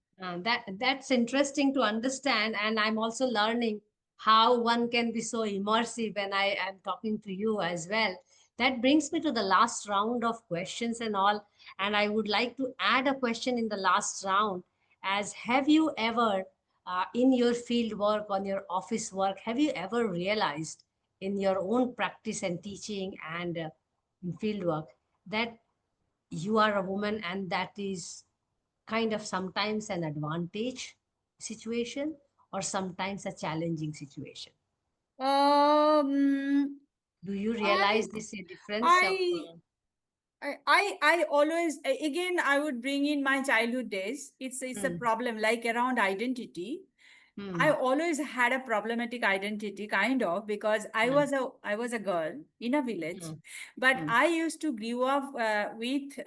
That's interesting to understand, and I'm also learning how one can be so immersive when I am talking to you as well. That brings me to the last round of questions and all, and I would like to add a question in the last round. As have you ever, in your field work, on your office work, have you ever realized in your own practice and teaching and in field work that you are a woman and that is kind of sometimes an advantage situation or sometimes a challenging situation? Um, Do you I realize this difference of? I I always, again, I would bring in my childhood days. It's a Hmm, problem like around identity. I hmm, always had a problematic identity, kind of, because hmm, I was a girl in a village, hmm, but hmm, I used to grow up with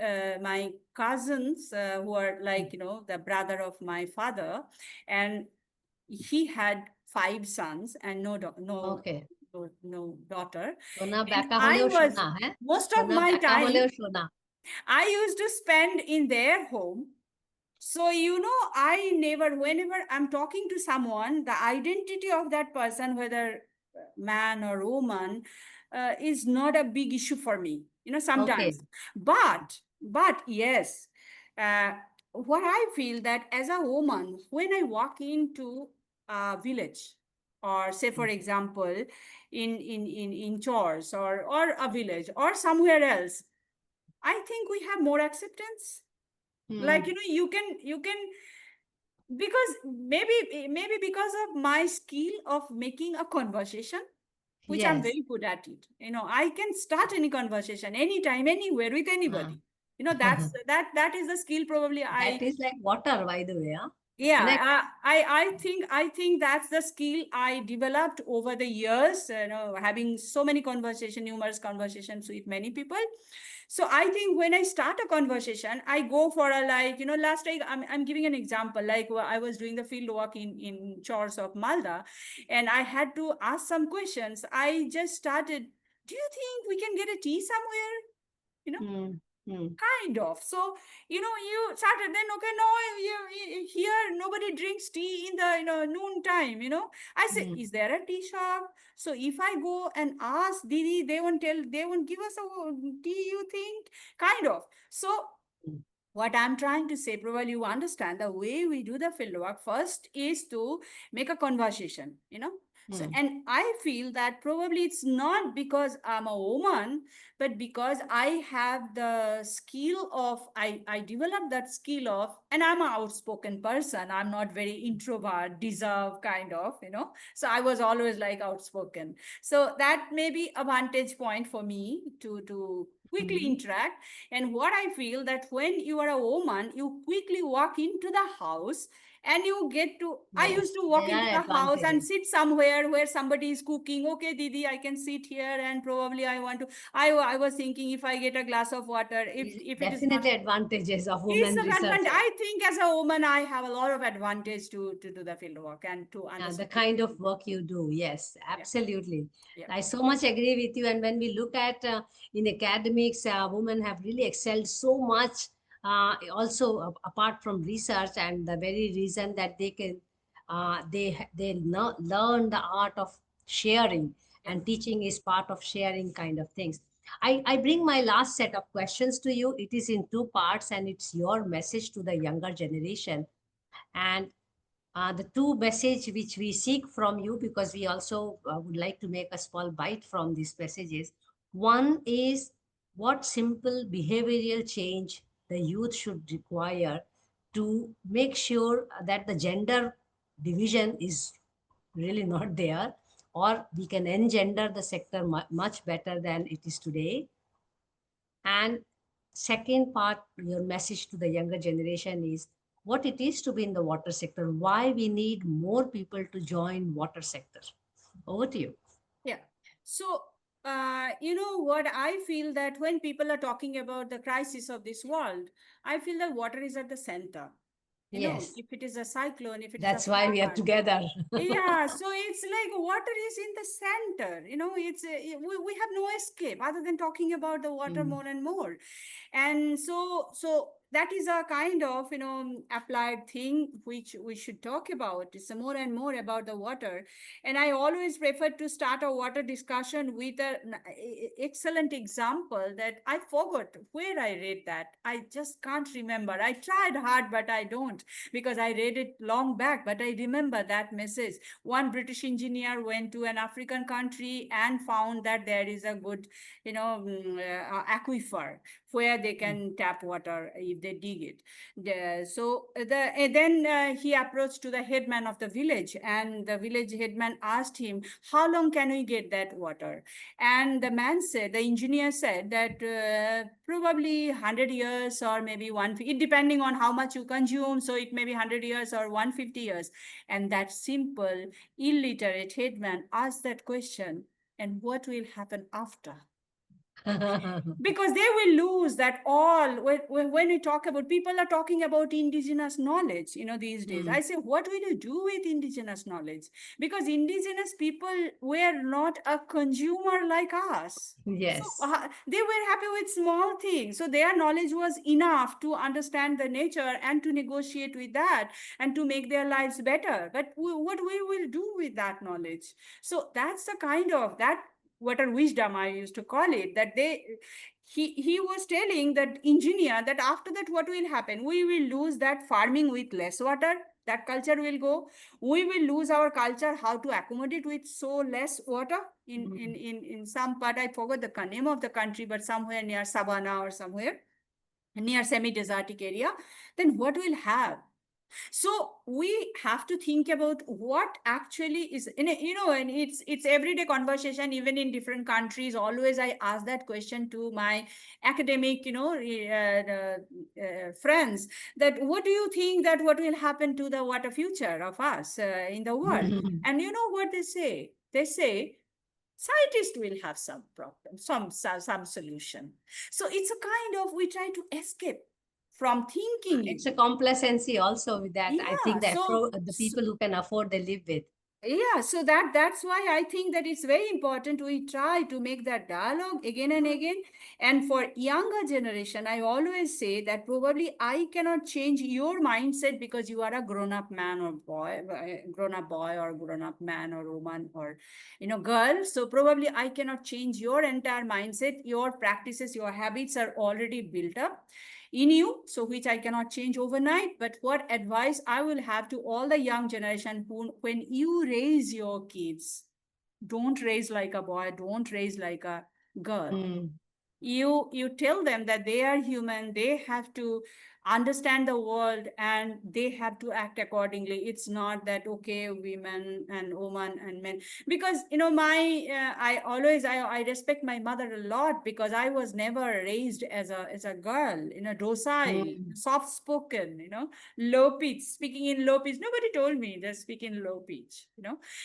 my cousins, who are hmm. like, the brother of my father, and he had five sons and Okay. no daughter. সোনা And বেকা I হলেও was, সোনা, হ্যাঁ? most of সোনা my বেকা time হলেও সোনা. I used to spend in their home. So, I never, whenever I'm talking to someone, the identity of that person, whether man or woman, is not a big issue for me, Okay. sometimes. But yes, uh, what I feel that as a woman, when I walk into a village, or say, for Hmm, example, in chores, or a village or somewhere else, I think we have more acceptance. Like, hmm. you can, because maybe because of my skill of making a conversation, which I'm Yes. very good at it. I can start any conversation anytime, anywhere, with Ah. anybody. That is the skill probably That I. is like water, by the way, huh? To Yeah, connect. I think that's the skill I developed over the years, having so many numerous conversations with many people. So I think when I start a conversation, I go for a, like, last week, I'm giving an example, like, I was doing the field work in chores of Malda, and I had to ask some questions. I just started, do you think we can get a tea somewhere? You know, Hmm, hmm, Kind of. So, you started, then, okay, no, here nobody drinks tea in the, noon time, I say, hmm, is there a tea shop? So if I go and ask Didi, they won't give us a tea, you think? Kind of. So hmm, what I'm trying to say, probably you understand, the way we do the field work first is to make a conversation, So, Hmm. and I feel that probably it's not because I'm a woman, but because I have the skill of, I developed that skill of, and I'm an outspoken person. I'm not very introvert, deserve kind of, So I was always like outspoken. So that may be a vantage point for me to quickly Hmm. interact. And what I feel that when you are a woman, you quickly walk into the house and you get to, I used Yes, to walk there into are the house and advantages. sit somewhere where somebody is cooking. Okay, Didi, I can sit here and probably I want to, I was thinking if I get a glass of water, if it is not, Definitely advantages of it's women an advantage. researchers. I think as a woman, I have a lot of advantage to do the field work and to The understand. kind of work you do. Yes, Yeah, absolutely. yeah, I so much agree with you. And when we look at in academics, women have really excelled so much. Also, apart from research, and the very reason that they can, learn the art of sharing, yeah. and teaching is part of sharing kind of things. I bring my last set of questions to you. It is in two parts, and it's your message to the younger generation. And the two message which we seek from you, because we also would like to make a small bite from these messages. One is, what simple behavioral change the youth should require to make sure that the gender division is really not there, or we can engender the sector much better than it is today. And second part, your message to the younger generation is what it is to be in the water sector, why we need more people to join water sector. Over to you. Yeah. So, you know what? I feel that when people are talking about the crisis of this world, I feel that water is at the center. Yes, If it is a cyclone, if it is a that's why we are flood. together. Yeah, so it's like water is in the center. We have no escape other than talking about the water Mm. more and more. And so that is a kind of applied thing which we should talk about. It's more and more about the water. And I always prefer to start a water discussion with an excellent example that I forgot where I read that. I just can't remember. I tried hard, but I don't, because I read it long back, but I remember that message. One British engineer went to an African country and found that there is a good aquifer where they can tap water if they dig it. Then he approached to the headman of the village, and the village headman asked him, "How long can we get that water?" And the engineer said that probably 100 years or maybe one, it depending on how much you consume. So it may be 100 years or 150 years. And that simple, illiterate headman asked that question, and what will happen after? Because they will lose that all. When we talk about, people are talking about indigenous knowledge these days. Mm. I say, what will you do with indigenous knowledge? Because indigenous people were not a consumer like us. So Yes. they were happy with small things, so their knowledge was enough to understand the nature and to negotiate with that and to make their lives better. But what we will do with that knowledge? So that's the kind of that water wisdom I used to call it, that he was telling that engineer that after that what will happen? We will lose that farming with less water, that culture will go. We will lose our culture how to accommodate with so less water Mm. in some part. I forgot the name of the country, but somewhere near Savannah or somewhere near semi-desertic area. Then what will have? So we have to think about what actually is and it's everyday conversation, even in different countries. Always I ask that question to my academic friends, that what do you think that what will happen to the water future of us in the world? And you know what they say? They say scientists will have some problem, some solution. So it's a kind of, we try to escape from It's thinking. a complacency also with that. I Yeah, think that the so people who can afford, they live with. yeah, so that's why I think that it's very important we try to make that dialogue again and again. And for younger generation, I always say that probably I cannot change your mindset because you are a grown-up man or boy, grown-up boy or grown-up man or woman or girl. So probably I cannot change your entire mindset. Your practices, your habits are already built up. in you, so which I cannot change overnight. But what advice I will have to all the young generation who, when you raise your kids, don't raise like a boy, don't raise like a girl. You tell them that they are human, they have to understand the world and they have to act accordingly. It's not that okay, woman and men, because my I respect my mother a lot, because I was never raised as a girl, docile, soft spoken, low pitch, speaking in low pitch. Nobody told me just speak in low pitch,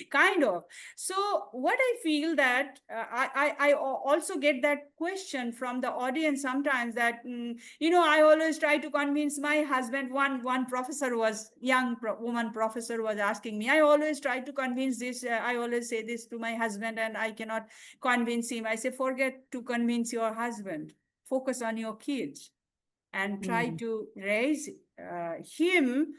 kind of. So what I feel that I also get that question from the audience sometimes, that I always try to convince my husband. One professor was woman professor was asking me. I always try to convince this. I always say this to my husband, and I cannot convince him. I say, forget to convince your husband. Focus on your kids and try to raise him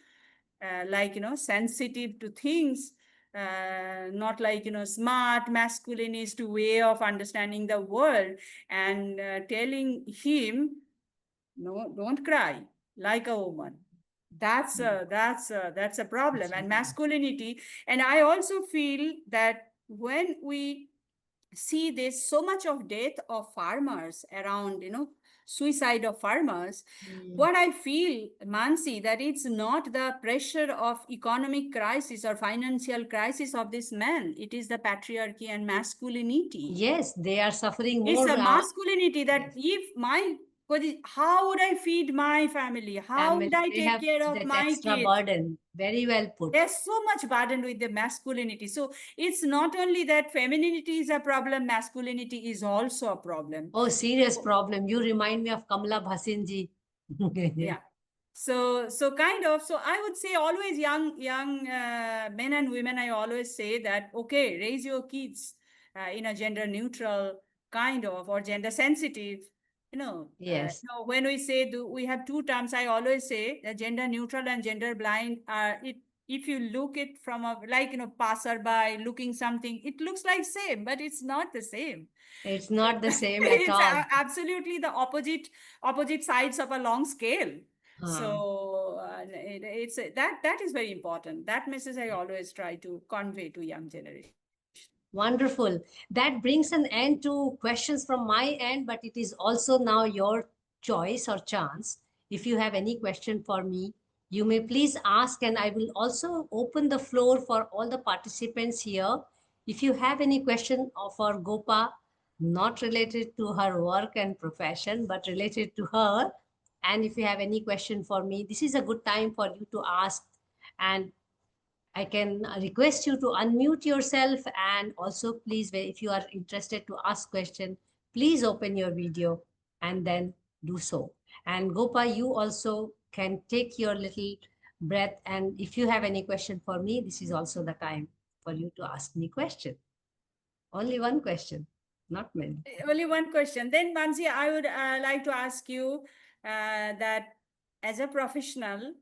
like sensitive to things, not like smart masculinist way of understanding the world, and telling him, no, don't cry like a woman. That's a problem. And masculinity, and I also feel that when we see there's so much of death of farmers around, suicide of farmers, what I feel, Mansi, that it's not the pressure of economic crisis or financial crisis of this man. It is the patriarchy and masculinity. Yes, they are suffering It's more. a masculinity that Yes. if my, how would I feed my family? How would Family, I they take have care of that my extra kids? burden. Very well put. There's so much burdened with the masculinity. So it's not only that femininity is a problem, masculinity is also a problem. Oh, serious problem. You remind me of Kamala Bhasinji. Yeah. So kind of, so I would say always young men and women, I always say that, okay, raise your kids in a gender neutral kind of, or gender sensitive, Yes, when we say we have two terms, I always say that gender neutral and gender blind are it. If you look it from a, like, passerby looking something, it looks like same, but it's not the same. it's So not the same at it's all. absolutely the opposite sides of a long scale. Huh. So it's that is very important. That message I always try to convey to young generation. Wonderful. That brings an end to questions from my end, but it is also now your choice or chance. If you have any question for me, you may please ask, and I will also open the floor for all the participants here. If you have any question for Gopa, not related to her work and profession, but related to her, and if you have any question for me, this is a good time for you to ask. And I can request you to unmute yourself, and also please, if you are interested to ask question, please open your video and then do so. And Gopa, you also can take your little breath, and if you have any question for me, this is also the time for you to ask me question. Only one question, not many. Only one question. Then, Mansi, I would like to ask you that as a professional,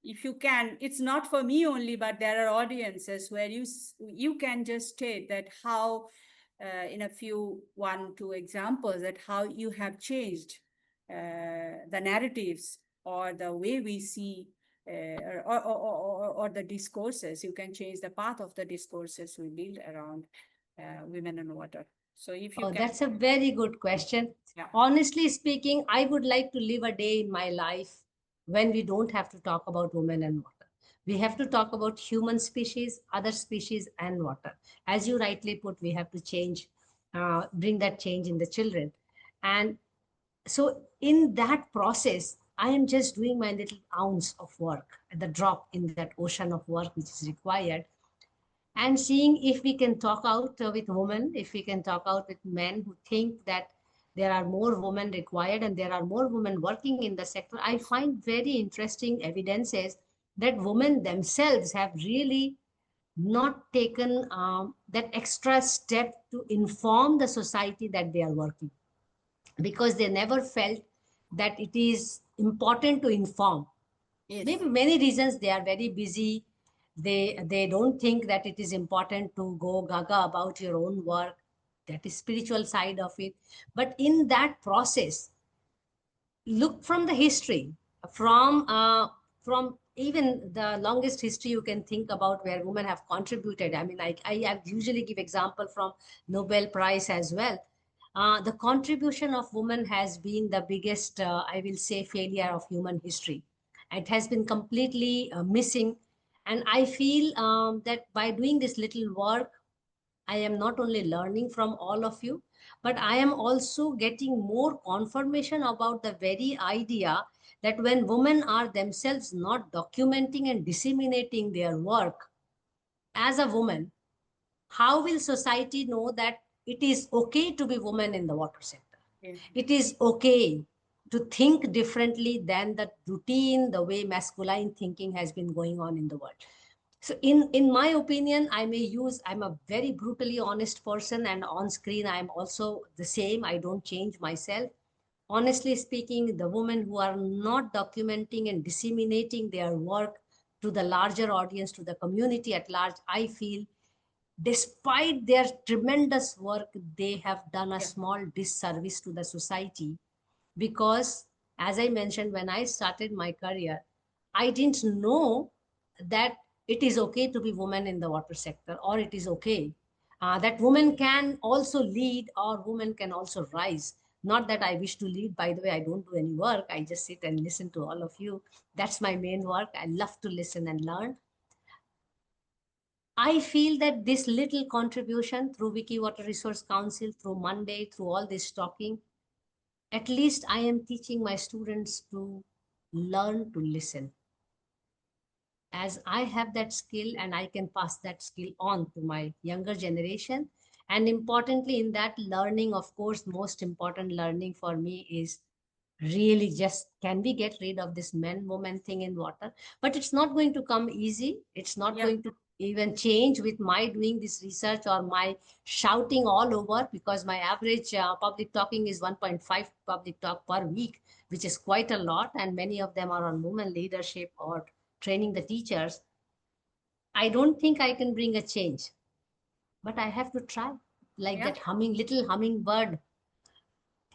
if you can, it's not for me only, but there are audiences where you can just state that how, in a few 1-2 examples, that how you have changed the narratives or the way we see or the discourses. You can change the path of the discourses we build around women and water. So if you Oh, can. that's a very good question. Yeah. Honestly speaking, I would like to live a day in my life when we don't have to talk about women and water. We have to talk about human species, other species, and water. As you rightly put, we have to change, bring that change in the children. And so, in that process, I am just doing my little ounce of work, the drop in that ocean of work which is required, and seeing if we can talk out with women, if we can talk out with men who think that there are more women required and there are more women working in the sector. I find very interesting evidences that women themselves have really not taken that extra step to inform the society that they are working, because they never felt that it is important to inform. Yes. Maybe many reasons. They are very busy. They don't think that it is important to go gaga about your own work. That is spiritual side of it. But in that process, look from the history, from from even the longest history you can think about where women have contributed. I mean, I usually give example from Nobel Prize as well. The contribution of women has been the biggest, I will say, failure of human history. It has been completely missing. And I feel that by doing this little work, I am not only learning from all of you, but I am also getting more confirmation about the very idea that when women are themselves not documenting and disseminating their work as a woman, how will society know that it is okay to be woman in the water sector? Yeah. It is okay to think differently than the routine, the way masculine thinking has been going on in the world. So in my opinion, I'm a very brutally honest person, and on screen I'm also the same. I don't change myself. Honestly speaking, the women who are not documenting and disseminating their work to the larger audience, to the community at large, I feel despite their tremendous work, they have done a Yeah. small disservice to the society. Because, as I mentioned, when I started my career, I didn't know that it is okay to be woman in the water sector, or it is okay that women can also lead, or women can also rise. Not that I wish to lead, by the way. I don't do any work. I just sit and listen to all of you. That's my main work. I love to listen and learn. I feel that this little contribution through Wiki Water Resource Council, through Monday, through all this talking, at least I am teaching my students to learn to listen. As I have that skill, and I can pass that skill on to my younger generation. And importantly, in that learning, of course, most important learning for me is really just, can we get rid of this men woman thing in water? But it's not going to come easy. It's not Yeah. going to even change with my doing this research or my shouting all over, because my average public talking is 1.5 public talk per week, which is quite a lot, and many of them are on women leadership or training the teachers. I don't think I can bring a change, but I have to try, like Yeah. that little hummingbird,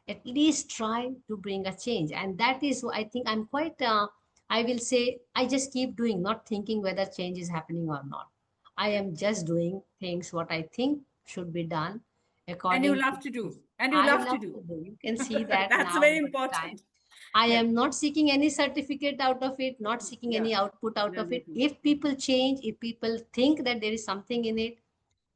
at least try to bring a change. And that is, I think I'm quite, I will say, I just keep doing, not thinking whether change is happening or not. I am just doing things what I think should be done And you according to love to do. And you I love to love do. to do. You can see that That's now very over the time. important. I Yeah. am not seeking any certificate out of it, not seeking Yeah. any output out No, of no, it. no. If people change, if people think that there is something in it,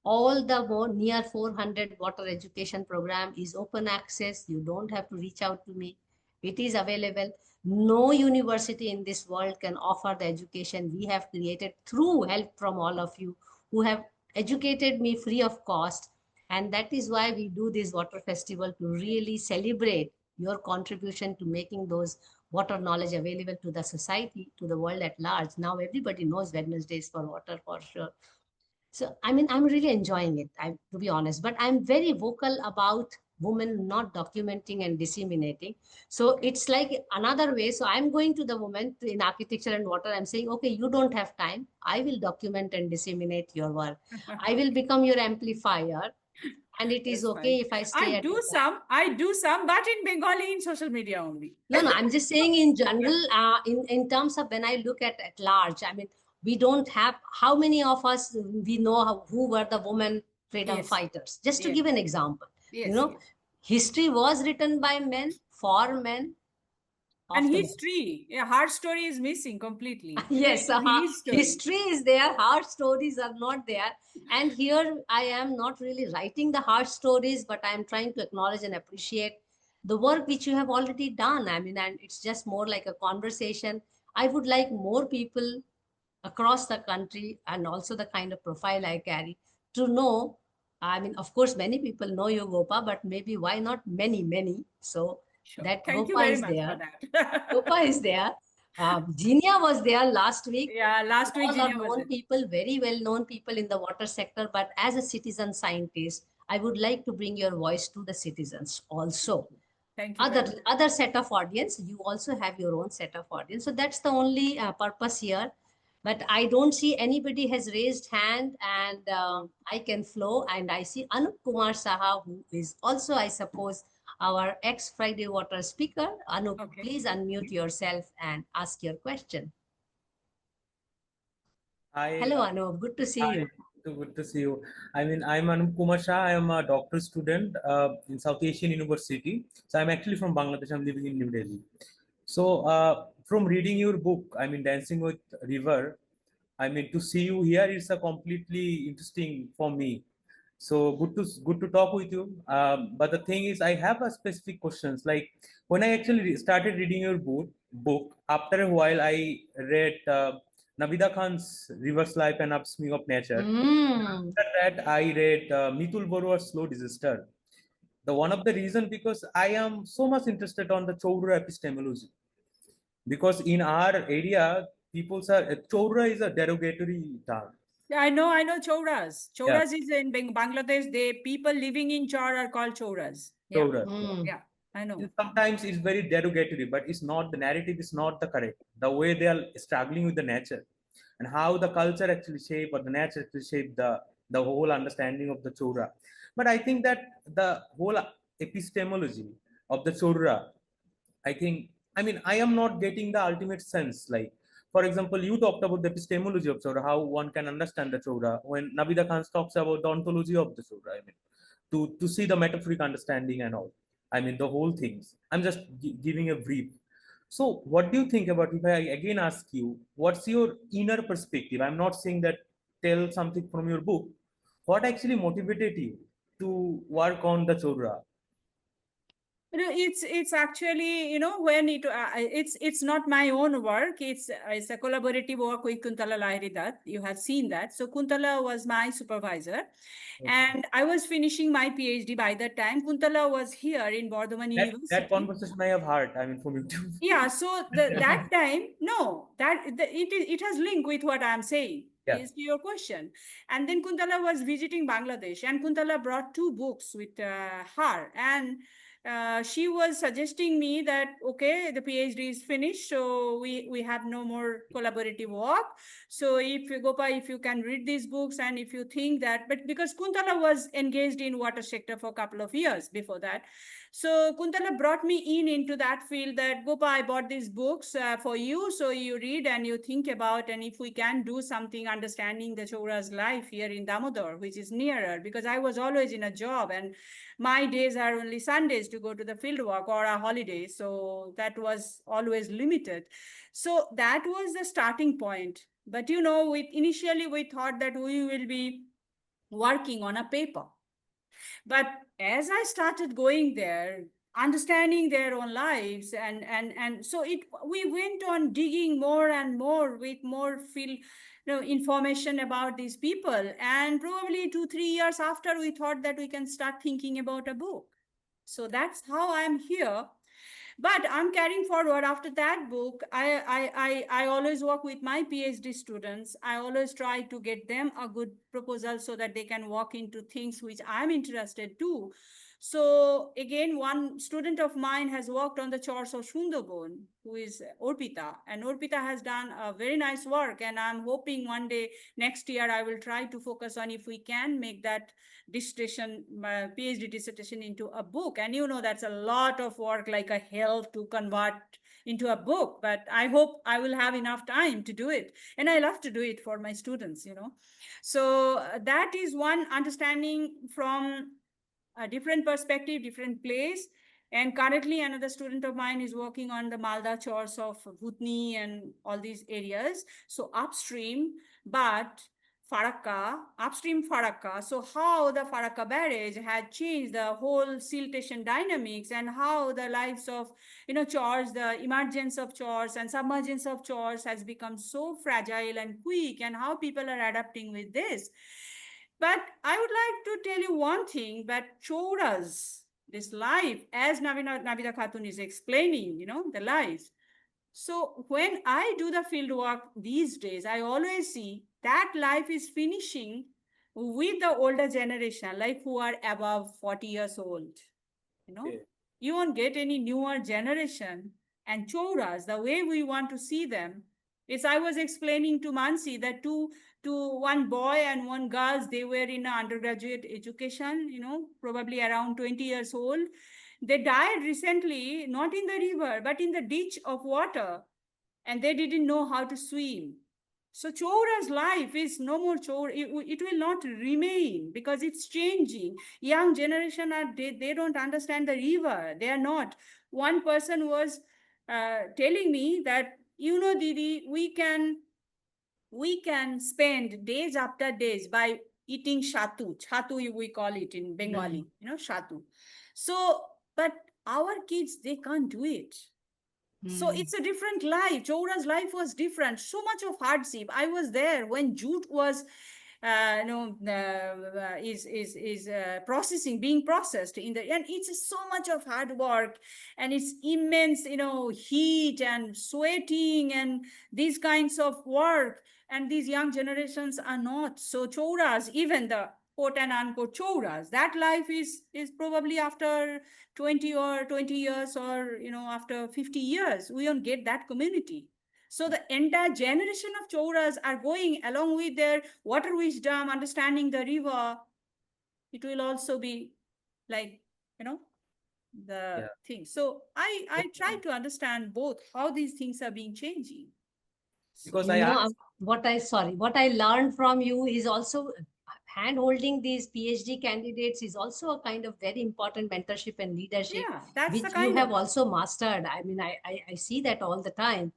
all the more near 400 water education program is open access. You don't have to reach out to me. It is available. No university in this world can offer the education we have created through help from all of you who have educated me free of cost. And that is why we do this water festival, to really celebrate your contribution to making those water knowledge available to the society, to the world at large. Now everybody knows Wednesdays for water, for sure. So, I mean, I'm really enjoying it, to be honest, but I'm very vocal about women not documenting and disseminating. So Okay. it's like another way. So I'm going to the women in architecture and water. I'm saying, okay, you don't have time. I will document and disseminate your work. I will become your amplifier. And it is That's fine. okay if I stay at your back. I do some, but in Bengali in social media only. No, no, I'm just saying in general, in terms of when I look at large, I mean, we don't have, how many of us we know who were the women freedom Yes. fighters? Just to Yes. give an example, you Yes. know, Yes. history was written by men, for men, And of the men. history, yeah, her story is missing completely. Yes, His story. history is there, hard stories are not there. And here I am not really writing the hard stories, but I am trying to acknowledge and appreciate the work which you have already done. I mean, and it's just more like a conversation. I would like more people across the country, and also the kind of profile I carry, to know. I mean, of course, many people know you, Gopa, but maybe why not many, many? So Sure. that Thank you Gopa very is much for there. that. Gopa is there. Genia was there last week. Yeah, You last week all are Gina was known there. people, very well known people in the water sector. But as a citizen scientist, I would like to bring your voice to the citizens also. Thank you very Other set of audience, you also have your own set of audience. So that's the only purpose here. But I don't see anybody has raised hand, and much. I can flow. And I see Anup Kumar Saha, who is also, I suppose, our ex-Friday Water speaker. Anup, Okay. please unmute yourself and ask your question. Hi, Hello, Anup. Good to see hi, you. good to see you. I mean, I'm Anup Kumar Shah. I am a doctoral student in South Asian University. So I'm actually from Bangladesh. I'm living in New Delhi. So from reading your book, I mean, Dancing with River, I mean, to see you here is a completely interesting for me. So good to talk with you. But the thing is, I have a specific questions. Like when I actually started reading your book after a while, I read Navida Khan's Reverse Life and Upswing of Nature. Mm. After that, I read Mitul Barua's Slow Disaster. The one of the reason because I am so much interested on the Choudhura epistemology because in our area, people are Choudhura is a derogatory term. Yeah, I know chauras. Yeah, Chauras is in Bangladesh. They people living in Char are called chauras. Yeah, Choudhura. Mm. yeah, I know. Sometimes it's very derogatory, but it's not the narrative is not the correct. The way they are struggling with the nature and how the culture actually shape or the nature actually shape the whole understanding of the Chora. But I think that the whole epistemology of the Chora, I think, I mean, I am not getting the ultimate sense. Like, for example, you talked about the epistemology of Chora, how one can understand the Chora. When Nabida Khan talks about the ontology of the Chora, I mean, to see the metaphoric understanding and all. I mean, the whole things. I'm just giving a brief. So, what do you think about if I again ask you, what's your inner perspective? I'm not saying that tell something from your book. What actually motivated you to work on the Chodra? It's actually when it's not my own work. It's a collaborative work with Kuntala Lahiri Dutt. You have seen that. So Kuntala was my supervisor, Okay. and I was finishing my PhD by that time. Kuntala was here in Bardhaman That University. conversation I have heard. I mean, from YouTube. Yeah, so that time, no, it has link with what I'm saying. Yeah. Is your question. And then Kuntala was visiting Bangladesh, and Kuntala brought two books with her, and she was suggesting me that okay, the PhD is finished, so we have no more collaborative work. So if you Gopa, if you can read these books, and if you think that, but because Kuntala was engaged in water sector for a couple of years before that, so Kuntala brought me into that field that Gopa, I bought these books for you, so you read and you think about, and if we can do something understanding the Chora's life here in Damodar, which is nearer, because I was always in a job and my days are only Sundays to go to the field work or a holiday, so that was always limited. So that was the starting point. But initially we thought that we will be working on a paper, but as I started going there, understanding their own lives, and so it we went on digging more and more with more information about these people, and probably 2 3 years after, we thought that we can start thinking about a book. So that's how I'm here. But I'm carrying forward after that book. I always work with my PhD students. I always try to get them a good proposal so that they can walk into things which I'm interested to. So again, one student of mine has worked on the chores of Sundarban, who is Orpita, and Orpita has done a very nice work. And I'm hoping one day next year I will try to focus on if we can make that dissertation, my PhD dissertation, into a book. And that's a lot of work, like a hell to convert into a book. But I hope I will have enough time to do it. And I love to do it for my students. So that is one understanding from a different perspective, different place. And currently, another student of mine is working on the Malda chores of Bhutni and all these areas. So upstream, but upstream Farakka. So how the Farakka barrage had changed the whole siltation dynamics, and how the lives of, chores, the emergence of chores and submergence of chores has become so fragile and quick, and how people are adapting with this. But I would like to tell you one thing, that Choras, this life, as Nabida Khatun is explaining, the life. So when I do the field work these days, I always see that life is finishing with the older generation, like who are above 40 years old. You know, Okay. you won't get any newer generation. And Choras, the way we want to see them, is I was explaining to Mansi that to one boy and one girls, they were in undergraduate education, probably around 20 years old. They died recently, not in the river, but in the ditch of water, and they didn't know how to swim. So Choura's life is no more Choura. It will not remain because it's changing. Young generation they don't understand the river. They are not. One person was telling me that, Didi, we can spend days after days by eating shatu. Chatu we call it in Bengali, shatu. So, but our kids, they can't do it. So it's a different life. Choura's life was different. So much of hardship. I was there when jute was, being processed in the, and it's so much of hard work, and it's immense, heat and sweating and these kinds of work. And these young generations are not. So Chouras, even the quote and unquote Chouras, that life is probably after 20 years, or after 50 years, we don't get that community. So the entire generation of Chouras are going along with their water wisdom, understanding the river. It will also be like, the thing. So I try to understand both how these things are being changing. Because what I learned from you is also hand holding these PhD candidates is also a kind of very important mentorship and leadership, which you have also mastered. I mean, I see that all the time.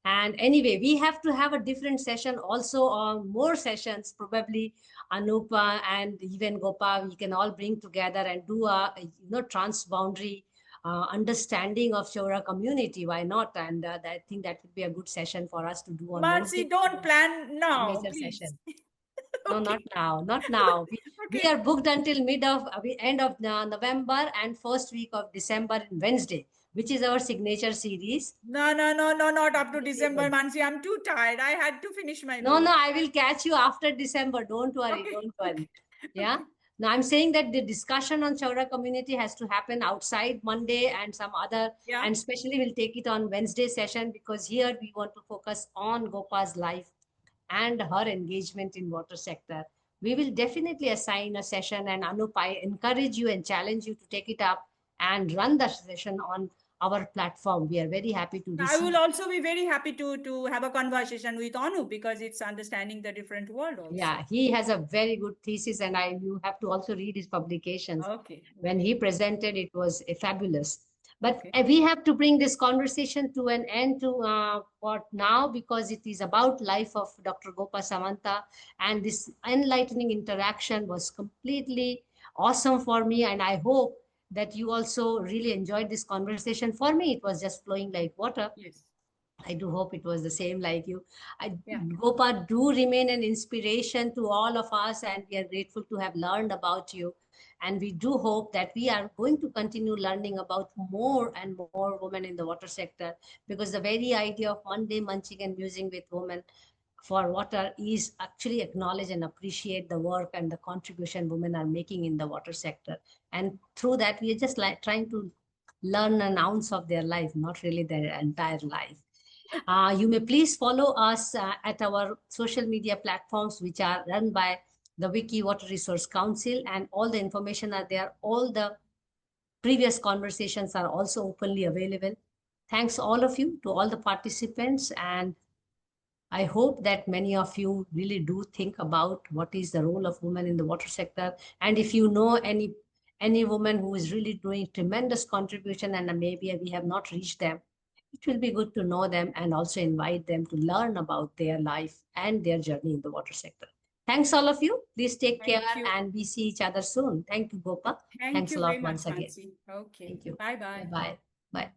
And anyway, we have to have a different session also, on more sessions, probably Anupa and even Gopa, we can all bring together and do a transboundary understanding of Choura community. Why not? And I think that would be a good session for us to do on Wednesday. Don't plan now, please. Session. No, not now. Not now. We are booked until end of November and first week of December, Wednesday, which is our signature series. No, not up to December, Mansi. I'm too tired. I had to finish my book. No, I will catch you after December. Don't worry, don't worry. Yeah. Now I'm saying that the discussion on Choura community has to happen outside Monday and some other, and especially we'll take it on Wednesday session, because here we want to focus on Gopa's life and her engagement in water sector. We will definitely assign a session, and Anup, I encourage you and challenge you to take it up and run the session on our platform. We are very happy to receive. I will also be very happy to have a conversation with Anu, because it's understanding the different world also. Yeah, he has a very good thesis, and you have to also read his publications. When he presented, it was fabulous. But we have to bring this conversation to an end for now, because it is about life of Dr. Gopa Samanta, and this enlightening interaction was completely awesome for me, and I hope that you also really enjoyed this conversation. For me, it was just flowing like water. Yes. I do hope it was the same like you. Gopa, do remain an inspiration to all of us, and we are grateful to have learned about you. And we do hope that we are going to continue learning about more and more women in the water sector, because the very idea of Monday Munching and Musing with Women for Water is actually acknowledge and appreciate the work and the contribution women are making in the water sector. And through that, we are just trying to learn an ounce of their life, not really their entire life. You may please follow us at our social media platforms, which are run by the Wiki Water Resource Council, and all the information are there. All the previous conversations are also openly available. Thanks all of you, to all the participants, and I hope that many of you really do think about what is the role of women in the water sector. And if you know any woman who is really doing tremendous contribution and maybe we have not reached them, it will be good to know them and also invite them to learn about their life and their journey in the water sector. Thanks all of you. Please take care, and we see each other soon. Thank you, Gopa. Thanks a lot once again. Okay. Thank you. Bye-bye. Bye. Bye.